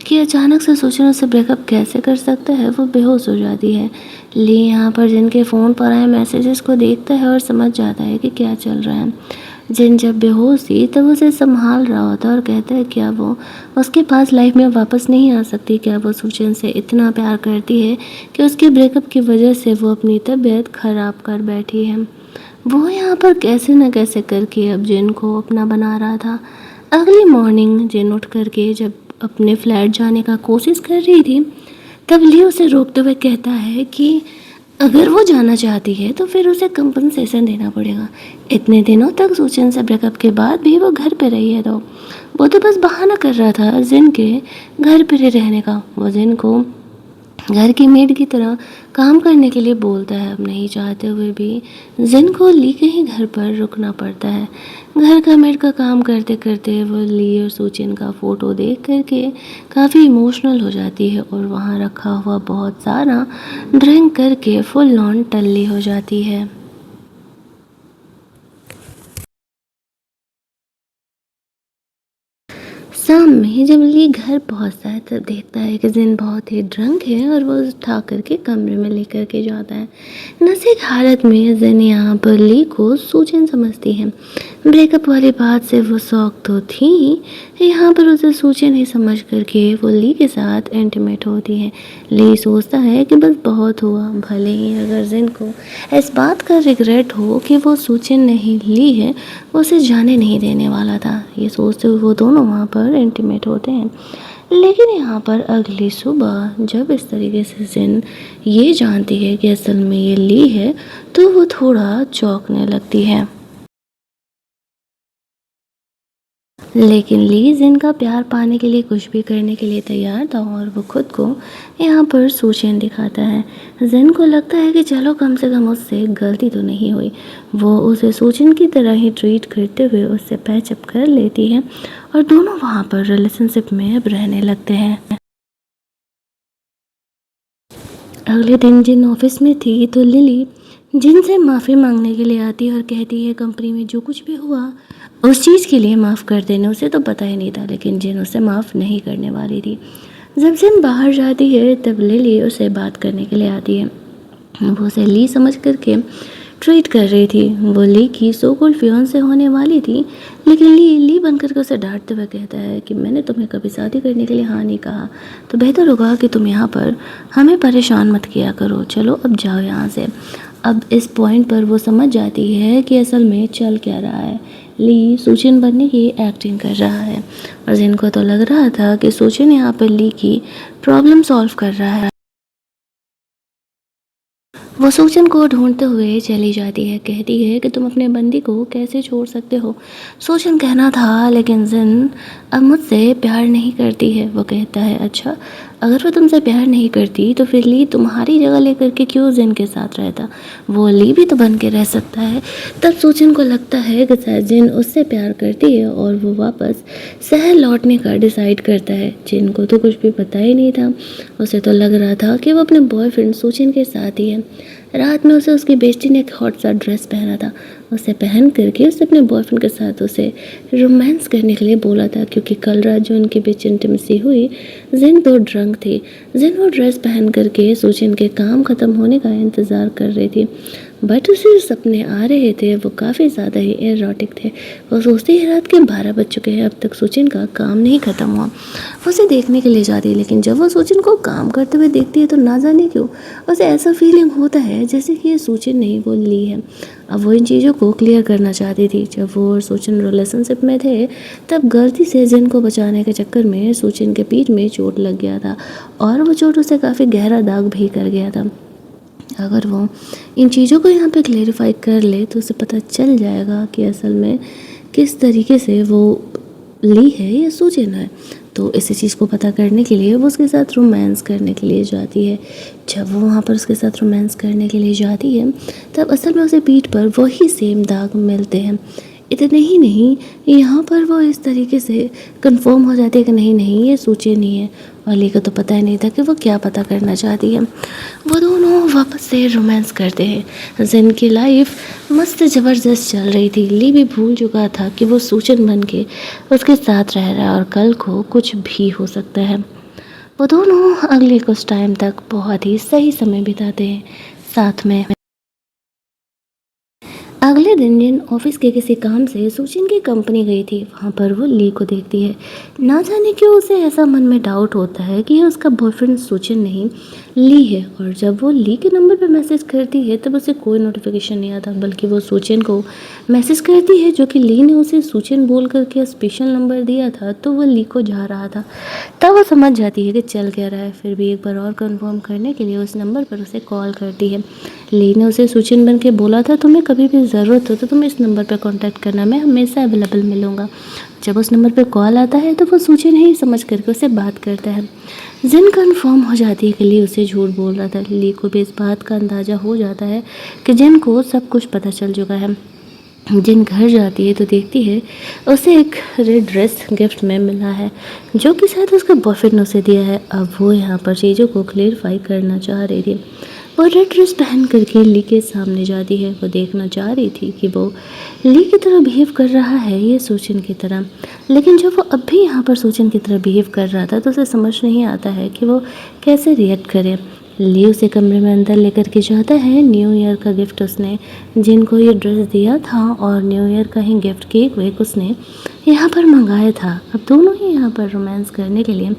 कि अचानक से सूचन उससे ब्रेकअप कैसे कर सकता है। वो बेहोश हो जाती है। ली यहाँ पर जिन के फ़ोन पर आए मैसेजेस को देखता है और समझ जाता है कि क्या चल रहा है। जिन जब बेहोश थी तब उसे संभाल रहा होता और कहता है क्या वो उसके पास लाइफ में वापस नहीं आ सकती। क्या वो सूचन से इतना प्यार करती है कि उसके ब्रेकअप की वजह से वो अपनी तबीयत ख़राब कर बैठी है। वो यहाँ पर कैसे न कैसे करके अब जिन को अपना बना रहा था। अगली मॉर्निंग जिन उठ करके जब अपने फ्लैट जाने का कोशिश कर रही थी, तब ली उसे रोकते हुए कहता है कि अगर वो जाना चाहती है तो फिर उसे कंपनसेशन देना पड़ेगा। इतने दिनों तक सूचन से ब्रेकअप के बाद भी वो घर पे रही है, तो वो तो बस बहाना कर रहा था जिन के घर पे रहने का। वो जिन को घर की मेड की तरह काम करने के लिए बोलता है। अब नहीं चाहते हुए भी जिन को ली के ही घर पर रुकना पड़ता है। घर का मेड का काम करते करते वो ली और सूचिन का फ़ोटो देख करके काफ़ी इमोशनल हो जाती है और वहाँ रखा हुआ बहुत सारा ड्रिंक करके फुल ऑन टल्ली हो जाती है। शाम में जब ली घर पहुंचता है तब देखता है कि जिन बहुत ही ड्रंक है और वो उठा करके कमरे में लेकर के जाता है। नशे की हालत में जिन यहाँ पर ली को सूजन समझती है। ब्रेकअप वाली बात से वो शौक तो थी, यहाँ पर उसे सूजन ही समझ करके वो ली के साथ इंटीमेट होती है। ली सोचता है कि बस बहुत हुआ, भले ही अगर जिन को इस बात का रिग्रेट हो कि वो सूजन नहीं ली है, वो उसे जाने नहीं देने वाला था। ये सोचते हुए वो दोनों वहाँ पर इंटीमेट होते हैं। लेकिन यहाँ पर अगली सुबह जब इस तरीके से जिन ये जानती है कि असल में ये ली है, तो वो थोड़ा चौंकने लगती है। लेकिन ली जिन का प्यार पाने के लिए कुछ भी करने के लिए तैयार था और वो खुद को यहाँ पर सूचन दिखाता है। जिन को लगता है कि चलो कम से कम उससे गलती तो नहीं हुई। वो उसे सूचन की तरह ही ट्रीट करते हुए उससे पैचअप कर लेती है और दोनों वहाँ पर रिलेशनशिप में अब रहने लगते हैं। अगले दिन जिन ऑफिस में थी तो लिली जिन से माफ़ी मांगने के लिए आती है और कहती है कंपनी में जो कुछ भी हुआ उस चीज़ के लिए माफ़ कर देने। उसे तो पता ही नहीं था, लेकिन जिन उसे माफ़ नहीं करने वाली थी। जब जिन बाहर जाती है तब लिली उसे बात करने के लिए आती है। वो उसे ली समझ करके ट्रीट कर रही थी। वो ली की सो कॉल्ड फियांसे होने वाली थी, लेकिन ली बन करके उसे डांटते हुए कहता है कि मैंने तुम्हें कभी शादी करने के लिए हाँ नहीं कहा, तो बेहतर होगा कि तुम यहाँ पर हमें परेशान मत किया करो। चलो अब जाओ यहाँ से। अब इस पॉइंट पर वो समझ जाती है कि असल में चल क्या रहा है। ली सूचिन बनने की एक्टिंग कर रहा है और जिनको तो लग रहा था कि सूचिन यहाँ पर ली की प्रॉब्लम सॉल्व कर रहा है। वो सूजन को ढूंढते हुए चली जाती है। कहती है कि तुम अपने बंदी को कैसे छोड़ सकते हो। सूजन कहना था लेकिन जिन अब मुझसे प्यार नहीं करती है। वो कहता है अच्छा, अगर वो तुमसे प्यार नहीं करती तो फिर ली तुम्हारी जगह लेकर के क्यों जिन के साथ रहता। वो ली भी तो बन के रह सकता है। तब सूजन को लगता है कि शायद जिन उससे प्यार करती है और वो वापस शहर लौटने का डिसाइड करता है। जिन को तो कुछ भी पता ही नहीं था। उसे तो लग रहा था कि वो अपने बॉयफ्रेंड सूजन के साथ ही है। रात में उसे उसकी बेस्टी ने एक हॉट सा ड्रेस पहना था। उसे पहन करके उसे अपने बॉयफ्रेंड के साथ उसे रोमांस करने के लिए बोला था, क्योंकि कल रात जो उनके बीच इंटीमेसी हुई, जिन तो ड्रंक थी। जिन वो ड्रेस पहन करके सूजन के काम ख़त्म होने का इंतज़ार कर रही थी, बट उसे जो सपने आ रहे थे वो काफ़ी ज़्यादा ही एरोटिक थे। वो सोचती है रात के 12 बज चुके हैं, अब तक सूजन का काम नहीं ख़त्म हुआ। वो उसे देखने के लिए जाती है, लेकिन जब वो सूजन को काम करते हुए देखती है तो ना जाने क्यों उसे ऐसा फीलिंग होता है जैसे कि ये सूजन नहीं बोल ली है। अब वो इन चीज़ों को क्लियर करना चाहती थी। जब वो और सूजन रिलेशनशिप में थे तब गलती से जिन को बचाने के चक्कर में सूजन के पीठ में चोट लग गया था और वो चोट उसे काफ़ी गहरा दाग भी कर गया था। अगर वो इन चीज़ों को यहाँ पे क्लेरिफाई कर ले तो उसे पता चल जाएगा कि असल में किस तरीके से वो ली है या सूजन है। तो इसी चीज़ को पता करने के लिए वो उसके साथ रोमांस करने के लिए जाती है। जब वो वहाँ पर उसके साथ रोमांस करने के लिए जाती है तब असल में उसे पीठ पर वही सेम दाग मिलते हैं। इतने ही नहीं, यहाँ पर वो इस तरीके से कंफर्म हो जाती है कि नहीं नहीं ये सूजन नहीं है। और ली को तो पता ही नहीं था कि वो क्या पता करना चाहती है। वो दोनों वापस से रोमांस करते हैं। जिन की लाइफ मस्त ज़बरदस्त चल रही थी। ली भी भूल चुका था कि वो सूजन बन के उसके साथ रह रहा है और कल को कुछ भी हो सकता है। वो दोनों अगले कुछ टाइम तक बहुत ही सही समय बिताते हैं साथ में। अगले दिन जिन ऑफिस के किसी काम से सुचिन की कंपनी गई थी, वहाँ पर वो ली को देखती है। ना जाने क्यों उसे ऐसा मन में डाउट होता है कि ये उसका बॉयफ्रेंड सुचिन नहीं, ली है। और जब वो ली के नंबर पर मैसेज करती है तब उसे कोई नोटिफिकेशन नहीं आता, बल्कि वो सुचिन को मैसेज करती है, जो कि ली ने उसे सुचिन बोल करके स्पेशल नंबर दिया था, तो वो ली को जा रहा था। तब वो समझ जाती है कि चल क्या रहा है। फिर भी एक बार और कंफर्म करने के लिए उस नंबर पर उसे कॉल करती है। ली ने उसे सुचिन बन के बोला था, तुम्हें कभी भी ज़रूरत हो तो तुम इस नंबर पर कांटेक्ट करना, मैं हमेशा अवेलेबल मिलूँगा। जब उस नंबर पर कॉल आता है तो वो सुचिन ही समझ करके उससे बात करता है। जिन कन्फर्म हो जाती है कि ली उसे झूठ बोल रहा था। ली को भी इस बात का अंदाज़ा हो जाता है कि जिन को सब कुछ पता चल चुका है। जिन घर जाती है तो देखती है उसे एक रेड ड्रेस गिफ्ट में मिला है, जो कि शायद उसका बॉयफ्रेंड ने उसे दिया है। अब वो यहाँ पर चीज़ों को क्लियरफाई करना चाह रही थी। वो रेड ड्रेस पहन करके ली के सामने जाती है। वो देखना चाह रही थी कि वो ली की तरह बिहेव कर रहा है ये सुचिन की तरह, लेकिन जब वो अब भी यहाँ पर सुचिन की तरह बिहेव कर रहा था तो उसे समझ नहीं आता है कि वो कैसे रिएक्ट करे। ली उसे कमरे में अंदर लेकर के जाता है। न्यू ईयर का गिफ्ट उसने जिनको ये ड्रेस दिया था, और न्यू ईयर का ही गिफ्ट केक वेक उसने यहाँ पर मंगाया था। अब दोनों ही यहाँ पर रोमांस करने के लिए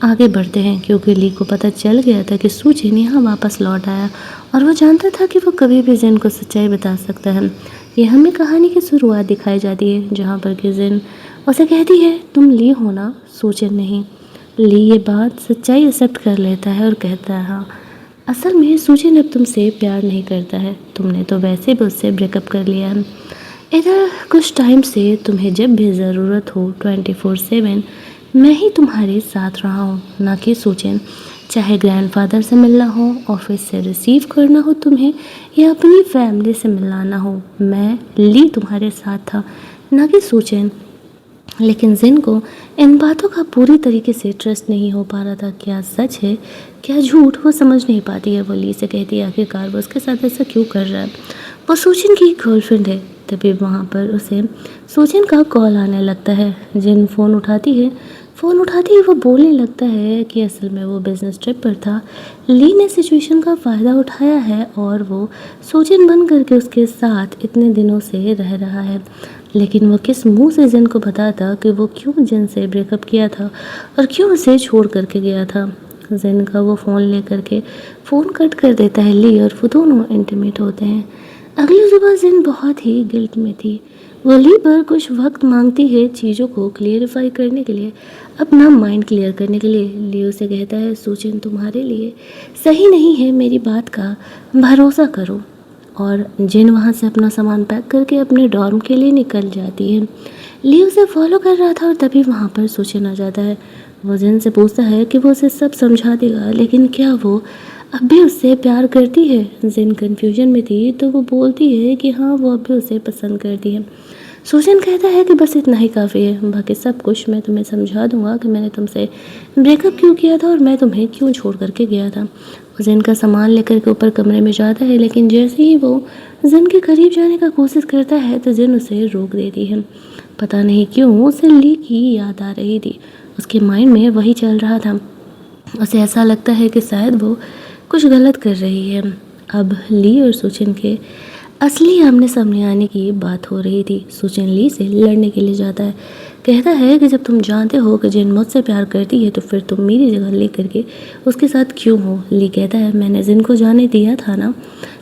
आगे बढ़ते हैं, क्योंकि ली को पता चल गया था कि सुचिन यहाँ वापस लौट आया, और वो जानता था कि वो कभी भी जिन को सच्चाई बता सकता है। ये हमें कहानी की शुरुआत दिखाई जाती है, जहाँ पर कि जिन उसे कहती है, तुम ली हो ना, सुचिन नहीं। ली ये बात सच्चाई एक्सेप्ट कर लेता है और कहता है, हाँ असल में सुचिन अब तुमसे प्यार नहीं करता है, तुमने तो वैसे भी उससे ब्रेकअप कर लिया है। इधर कुछ टाइम से तुम्हें जब भी ज़रूरत हो 24/7 मैं ही तुम्हारे साथ रहा हूँ, ना कि सुचिन। चाहे ग्रैंडफादर से मिलना हो, ऑफिस से रिसीव करना हो तुम्हें, या अपनी फैमिली से मिलाना हो, मैं ली तुम्हारे साथ था, ना कि सुचिन। लेकिन जिन को इन बातों का पूरी तरीके से ट्रस्ट नहीं हो पा रहा था। क्या सच है क्या झूठ, वो समझ नहीं पाती है। वो ली से कहती है आखिरकार वो उसके साथ ऐसा क्यों कर रहा है। वो सुचिन की गर्लफ्रेंड है। तभी वहाँ पर उसे सुचिन का कॉल आने लगता है। जिन फ़ोन उठाती है वो बोलने लगता है कि असल में वो बिज़नेस ट्रिप पर था। ली ने सिचुएशन का फ़ायदा उठाया है और वो सुचिन बन करके उसके साथ इतने दिनों से रह रहा है। लेकिन वो किस मुंह से जिन को बताता कि वो क्यों जिन से ब्रेकअप किया था और क्यों उसे छोड़ करके गया था। जिन का वो फ़ोन ले करके फ़ोन कट कर देता है ली, और वो दोनों इंटीमेट होते हैं। अगली सुबह जिन बहुत ही गिल्ट में थी। वो ली पर कुछ वक्त मांगती है चीज़ों को क्लियरिफाई करने के लिए, अपना माइंड क्लियर करने के लिए। ली उसे कहता है सुचिन तुम्हारे लिए सही नहीं है, मेरी बात का भरोसा करो। और जिन वहाँ से अपना सामान पैक करके अपने डॉर्म के लिए निकल जाती है। ली उसे फॉलो कर रहा था और तभी वहाँ पर सुचिन आ जाता है। वो जिन से पूछता है कि वो उसे सब समझा देगा, लेकिन क्या वो अब भी उससे प्यार करती है। जिन कन्फ्यूजन में थी तो वो बोलती है कि हाँ वो अब भी उसे पसंद करती है। सुचिन कहता है कि बस इतना ही काफ़ी है, बाकी सब कुछ मैं तुम्हें समझा दूंगा कि मैंने तुमसे ब्रेकअप क्यों किया था और मैं तुम्हें क्यों छोड़ करके गया था। वो जिन का सामान लेकर के ऊपर कमरे में जाता है, लेकिन जैसे ही वो जिन के करीब जाने का कोशिश करता है तो जिन उसे रोक देती है। पता नहीं क्यों उसे ली की याद आ रही थी। उसके माइंड में वही चल रहा था। उसे ऐसा लगता है कि शायद वो कुछ गलत कर रही है। अब ली और सुचिन के असली आमने सामने आने की बात हो रही थी। सुचिन ली से लड़ने के लिए जाता है। कहता है कि जब तुम जानते हो कि जिन मुझसे प्यार करती है तो फिर तुम मेरी जगह ले करके उसके साथ क्यों हो। ली कहता है मैंने जिन को जाने दिया था ना,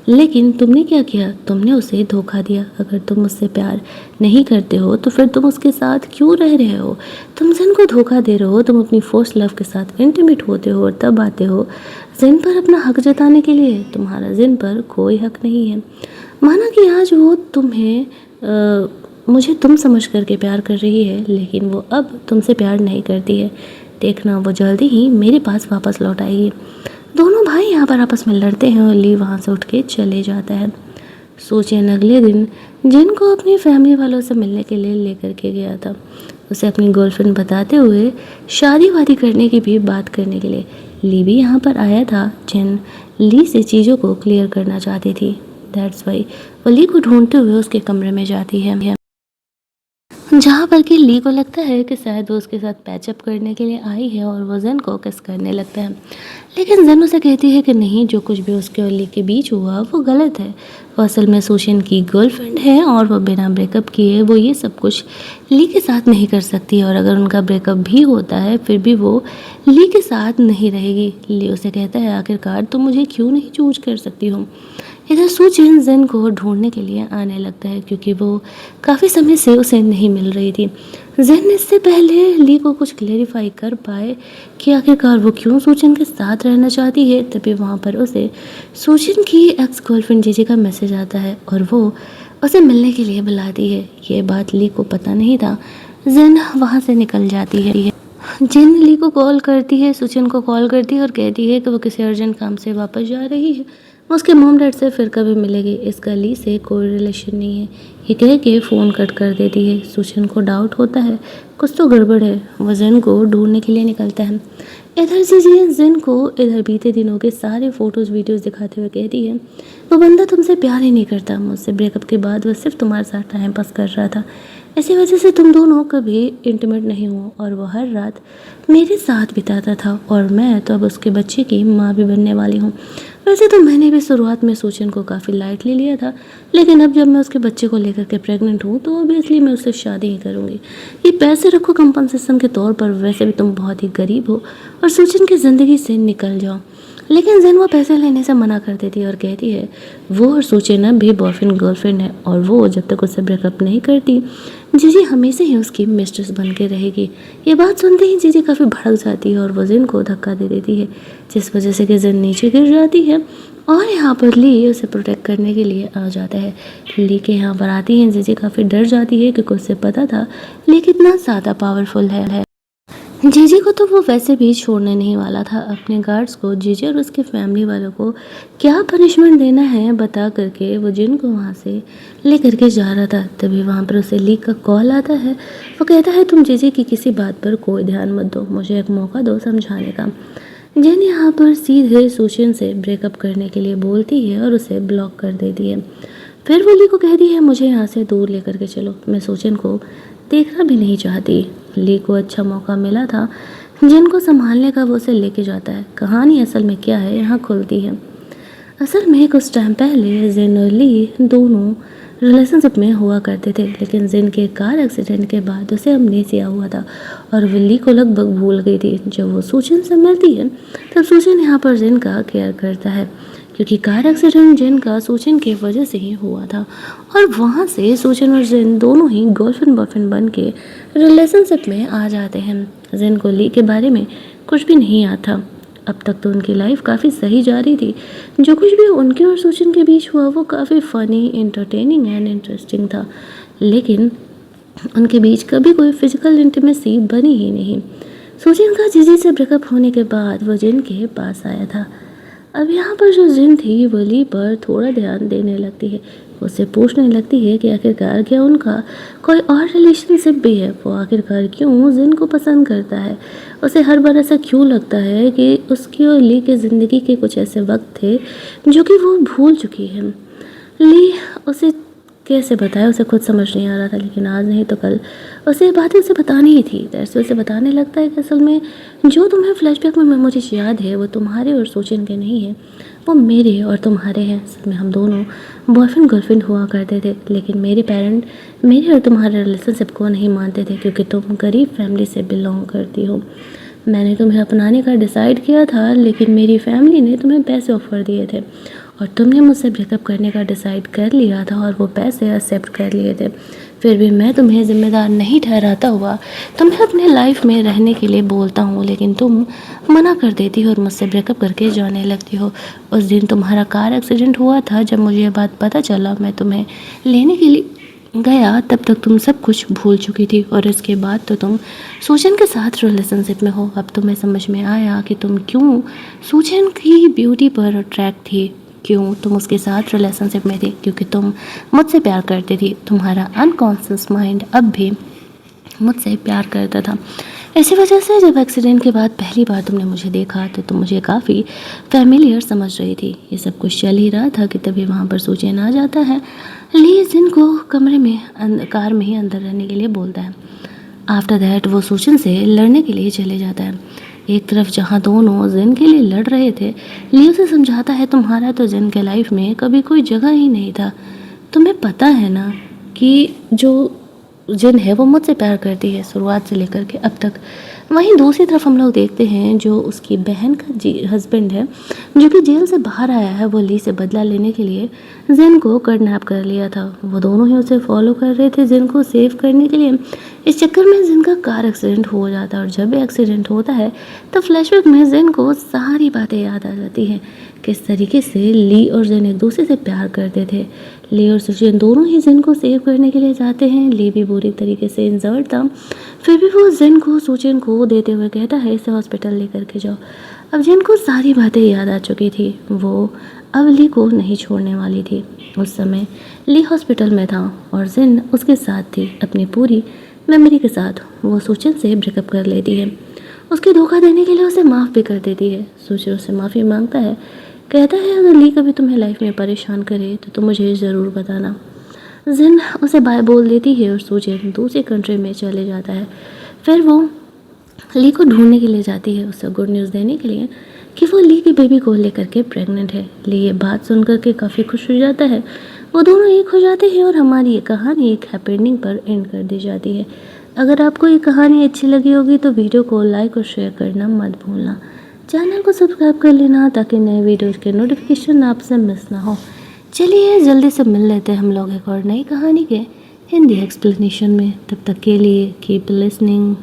लेकिन तुमने क्या किया, तुमने उसे धोखा दिया। अगर तुम मुझसे प्यार नहीं करते हो तो फिर तुम उसके साथ क्यों रह रहे हो। तुम जिन को धोखा दे रहे हो, तुम अपनी फर्स्ट लव के साथ इंटीमेट होते हो और तब आते हो जिन पर अपना हक जताने के लिए। तुम्हारा जिन पर कोई हक नहीं है। माना कि आज वो मुझे तुम समझ करके प्यार कर रही है, लेकिन वो अब तुमसे प्यार नहीं करती है। देखना वो जल्दी ही मेरे पास वापस लौट आएगी। दोनों भाई यहाँ पर आपस में लड़ते हैं और ली वहाँ से उठ के चले जाता है। सुचिन अगले दिन जिन को अपनी फैमिली वालों से मिलने के लिए लेकर के गया था। उसे अपनी गर्लफ्रेंड बताते हुए शादी वादी करने की भी बात करने के लिए ली भी यहाँ पर आया था। जिन ली से चीज़ों को क्लियर करना चाहती थी। दैट्स वाई वो ली को ढूंढते हुए उसके कमरे में जाती है। जहाँ पर कि ली को लगता है कि शायद वो उसके साथ पैचअप करने के लिए आई है और वो जन को किस करने लगता है। लेकिन जन उसे कहती है कि नहीं, जो कुछ भी उसके और ली के बीच हुआ वो गलत है। वो असल में सुशिन की गर्लफ्रेंड है और वो बिना ब्रेकअप किए वो ये सब कुछ ली के साथ नहीं कर सकती, और अगर उनका ब्रेकअप भी होता है फिर भी वो ली के साथ नहीं रहेगी। ली उसे कहता है आखिरकार तुम मुझे क्यों नहीं चूज कर सकती हो। इधर सुचिन जिन को ढूंढने के लिए आने लगता है क्योंकि वो काफ़ी समय से उसे नहीं मिल रही थी। जिन इससे पहले ली को कुछ क्लेरिफाई कर पाए कि आखिरकार वो क्यों सुचिन के साथ रहना चाहती है, तभी वहाँ पर उसे सुचिन की एक्स गर्लफ्रेंड जीजी का मैसेज आता है और वो उसे मिलने के लिए बुलाती है। ये बात ली को पता नहीं था। जिन वहाँ से निकल जाती है। जिन ली को कॉल करती है, सुचिन को कॉल करती है और कहती है कि वो किसी अर्जेंट काम से वापस जा रही है, वो उसके मॉम डैड से फिर कभी मिलेगी, इसका ली से कोई रिलेशन नहीं है। ये कह के फ़ोन कट कर देती है। सुचिन को डाउट होता है कुछ तो गड़बड़ है। वो जिन को ढूंढने के लिए निकलता है। इधर से जिन को इधर बीते दिनों के सारे फ़ोटोज़ वीडियोज़ दिखाते हुए कहती है वो बंदा तुमसे प्यार ही नहीं करता, मुझसे ब्रेकअप के बाद वो सिर्फ तुम्हारे साथ टाइम पास कर रहा था, इसी वजह से तुम दोनों कभी इंटीमेट नहीं हो और वो हर रात मेरे साथ बिताता था और मैं तो अब उसके बच्चे की माँ भी बनने वाली हूँ। वैसे तो मैंने भी शुरुआत में सुचिन को काफ़ी लाइटली लिया था, लेकिन अब जब मैं उसके बच्चे को लेकर के प्रेग्नेंट हूँ तो ऑब्वियसली मैं उससे शादी ही करूँगी। ये पैसे रखो कंपनसेशन के तौर पर, वैसे भी तुम बहुत ही गरीब हो और सुचिन की ज़िंदगी से निकल जाओ। लेकिन जिन वो पैसे लेने से मना कर देती है और कहती है वो और सुचिन अब भी बॉयफ्रेंड गर्लफ्रेंड है और वो जब तक उससे ब्रेकअप नहीं करती जीजी हमेशा ही उसकी मिस्ट्रेस बन के रहेगी। ये बात सुनते ही जीजी काफ़ी भड़क जाती है और वो जिन को धक्का दे देती है, जिस वजह से कि जिन नीचे गिर जाती है और यहाँ पर ली उसे प्रोटेक्ट करने के लिए आ जाता है। ली के यहाँ पर आती है जीजी काफ़ी डर जाती है क्योंकि उसे पता था ली कितना ज़्यादा पावरफुल है। जीजी को तो वो वैसे भी छोड़ने नहीं वाला था। अपने गार्ड्स को जीजी और उसके फैमिली वालों को क्या पनिशमेंट देना है बता करके वो जिन को वहाँ से ले करके जा रहा था। तभी वहाँ पर उसे ली का कॉल आता है। वो कहता है तुम जीजी की किसी बात पर कोई ध्यान मत दो, मुझे एक मौका दो समझाने का। जिन यहाँ पर सीधे सुचिन से ब्रेकअप करने के लिए बोलती है और उसे ब्लॉक कर देती है। फिर वो ली को कहती है मुझे यहाँ से दूर लेकर के चलो, मैं सुचिन को देखना भी नहीं चाहती। ली को अच्छा मौका मिला था जिनको संभालने का, वो उसे लेके जाता है। कहानी असल में क्या है यहाँ खुलती है। असल में कुछ टाइम पहले जिन और ली दोनों रिलेशनशिप में हुआ करते थे, लेकिन जिन के कार एक्सीडेंट के बाद उसे अमनेसिया हुआ था और वो ली को लगभग भूल गई थी। जब वो सुचिन से मिलती है तब सुचिन यहाँ पर जिन का केयर करता है क्योंकि कार एक्सीडेंट जिन का सुचिन की वजह से ही हुआ था और वहाँ से सुचिन और जिन दोनों ही गर्लफ्रेंड बॉयफ्रेंड बन के रिलेशनशिप में आ जाते हैं। जिन को ली के बारे में कुछ भी नहीं आता। अब तक तो उनकी लाइफ काफ़ी सही जा रही थी। जो कुछ भी उनके और सुचिन के बीच हुआ वो काफ़ी फ़नी, एंटरटेनिंग एंड इंटरेस्टिंग था, लेकिन उनके बीच कभी कोई फिजिकल इंटीमेसी बनी ही नहीं। सुचिन का जीजी से ब्रेकअप होने के बाद वो जिन के पास आया था। अब यहाँ पर जो जिन थी वो ली पर थोड़ा ध्यान देने लगती है। उससे पूछने लगती है कि आखिरकार क्या उनका कोई और रिलेशनशिप भी है, वो आखिरकार क्यों जिन को पसंद करता है, उसे हर बार ऐसा क्यों लगता है कि उसकी और ली के ज़िंदगी के कुछ ऐसे वक्त थे जो कि वो भूल चुकी है। ली उसे कैसे बताया उसे खुद समझ नहीं आ रहा था, लेकिन आज नहीं तो कल उसे ये बातें उसे बतानी ही थी। दरअसल उसे बताने लगता है कि असल में जो तुम्हें फ्लैशबैक में मेमोरीज याद है वो तुम्हारे और सुचिन के नहीं है, वो मेरे और तुम्हारे हैं। असल में हम दोनों बॉयफ्रेंड गर्लफ्रेंड हुआ करते थे, लेकिन मेरे पेरेंट मेरे और तुम्हारे रिलेशनशिप को नहीं मानते थे क्योंकि तुम गरीब फैमिली से बिलोंग करती हो। मैंने तुम्हें अपनाने का डिसाइड किया था, लेकिन मेरी फैमिली ने तुम्हें पैसे ऑफर दिए थे और तुमने मुझसे ब्रेकअप करने का डिसाइड कर लिया था और वो पैसे एक्सेप्ट कर लिए थे। फिर भी मैं तुम्हें ज़िम्मेदार नहीं ठहराता हुआ तुम्हें अपने लाइफ में रहने के लिए बोलता हूँ, लेकिन तुम मना कर देती हो और मुझसे ब्रेकअप करके जाने लगती हो। उस दिन तुम्हारा कार एक्सीडेंट हुआ था, जब मुझे ये बात पता चला मैं तुम्हें लेने के लिए गया, तब तक तुम सब कुछ भूल चुकी थी और इसके बाद तो तुम सुचिन के साथ रिलेशनशिप में हो। अब तुम्हें समझ में आया कि तुम क्यों सुचिन की ब्यूटी पर अट्रैक्ट थी, क्यों तुम उसके साथ रिलेशनशिप में थी, क्योंकि तुम मुझसे प्यार करती थी। तुम्हारा अनकॉन्शियस माइंड अब भी मुझसे प्यार करता था। इसी वजह से जब एक्सीडेंट के बाद पहली बार तुमने मुझे देखा तो तुम मुझे काफ़ी फैमिलियर समझ रही थी। ये सब कुछ चल ही रहा था कि तभी वहाँ पर सूचन आ जाता है। ली जिन को कमरे में कार में ही अंदर रहने के लिए बोलता है। आफ्टर दैट वो सूचन से लड़ने के लिए चले जाता है। एक तरफ जहाँ दोनों जिन के लिए लड़ रहे थे, ली उसे समझाता है तुम्हारा तो जिन के लाइफ में कभी कोई जगह ही नहीं था। तुम्हें पता है ना कि जो जिन है वो मुझसे प्यार करती है शुरुआत से लेकर के अब तक। वहीं दूसरी तरफ हम लोग देखते हैं जो उसकी बहन का हस्बैंड है जो कि जेल से बाहर आया है, वो ली से बदला लेने के लिए जिन को किडनैप कर लिया था। वो दोनों ही उसे फॉलो कर रहे थे जिन को सेव करने के लिए। इस चक्कर में जिन का कार एक्सीडेंट हो जाता है और जब एक्सीडेंट होता है तो फ्लैशबैक में जिन को सारी बातें याद आ जाती हैं, किस तरीके से ली और जिन एक दूसरे से प्यार करते थे। ली और सुचिन दोनों ही जिन को सेव करने के लिए जाते हैं। ली भी बुरी तरीके से इंजर्ड था, फिर भी वो जिन को सुचिन को देते हुए कहता है इसे हॉस्पिटल लेकर के जाओ। अब जिन को सारी बातें याद आ चुकी थी, वो अब ली को नहीं छोड़ने वाली थी। उस समय ली हॉस्पिटल में था और जिन उसके साथ थी अपनी पूरी मेमोरी के साथ। वो सुचिन से ब्रेकअप कर लेती है, उसके धोखा देने के लिए उसे माफ़ भी कर देती है। सुचिन उससे माफ़ी मांगता है, कहता है अगर ली कभी तुम्हें लाइफ में परेशान करे तो तुम मुझे ज़रूर बताना। जिन उसे बाय बोल देती है और सुचिन दूसरी कंट्री में चले जाता है। फिर वो ली को ढूंढने के लिए जाती है, उसे गुड न्यूज़ देने के लिए कि वो ली की बेबी को लेकर के प्रेग्नेंट है। ली ये बात सुनकर के काफ़ी खुश हो जाता है। वो दोनों एक हो जाते हैं और हमारी ये कहानी एक हैप्पी एंडिंग पर एंड कर दी जाती है। अगर आपको ये कहानी अच्छी लगी होगी तो वीडियो को लाइक और शेयर करना मत भूलना। चैनल को सब्सक्राइब कर लेना ताकि नए वीडियोज़ के नोटिफिकेशन आपसे मिस ना हो। चलिए जल्दी से मिल लेते हैं हम लोग एक और नई कहानी के हिंदी एक्सप्लेनेशन में। तब तक के लिए कीप लिसनिंग।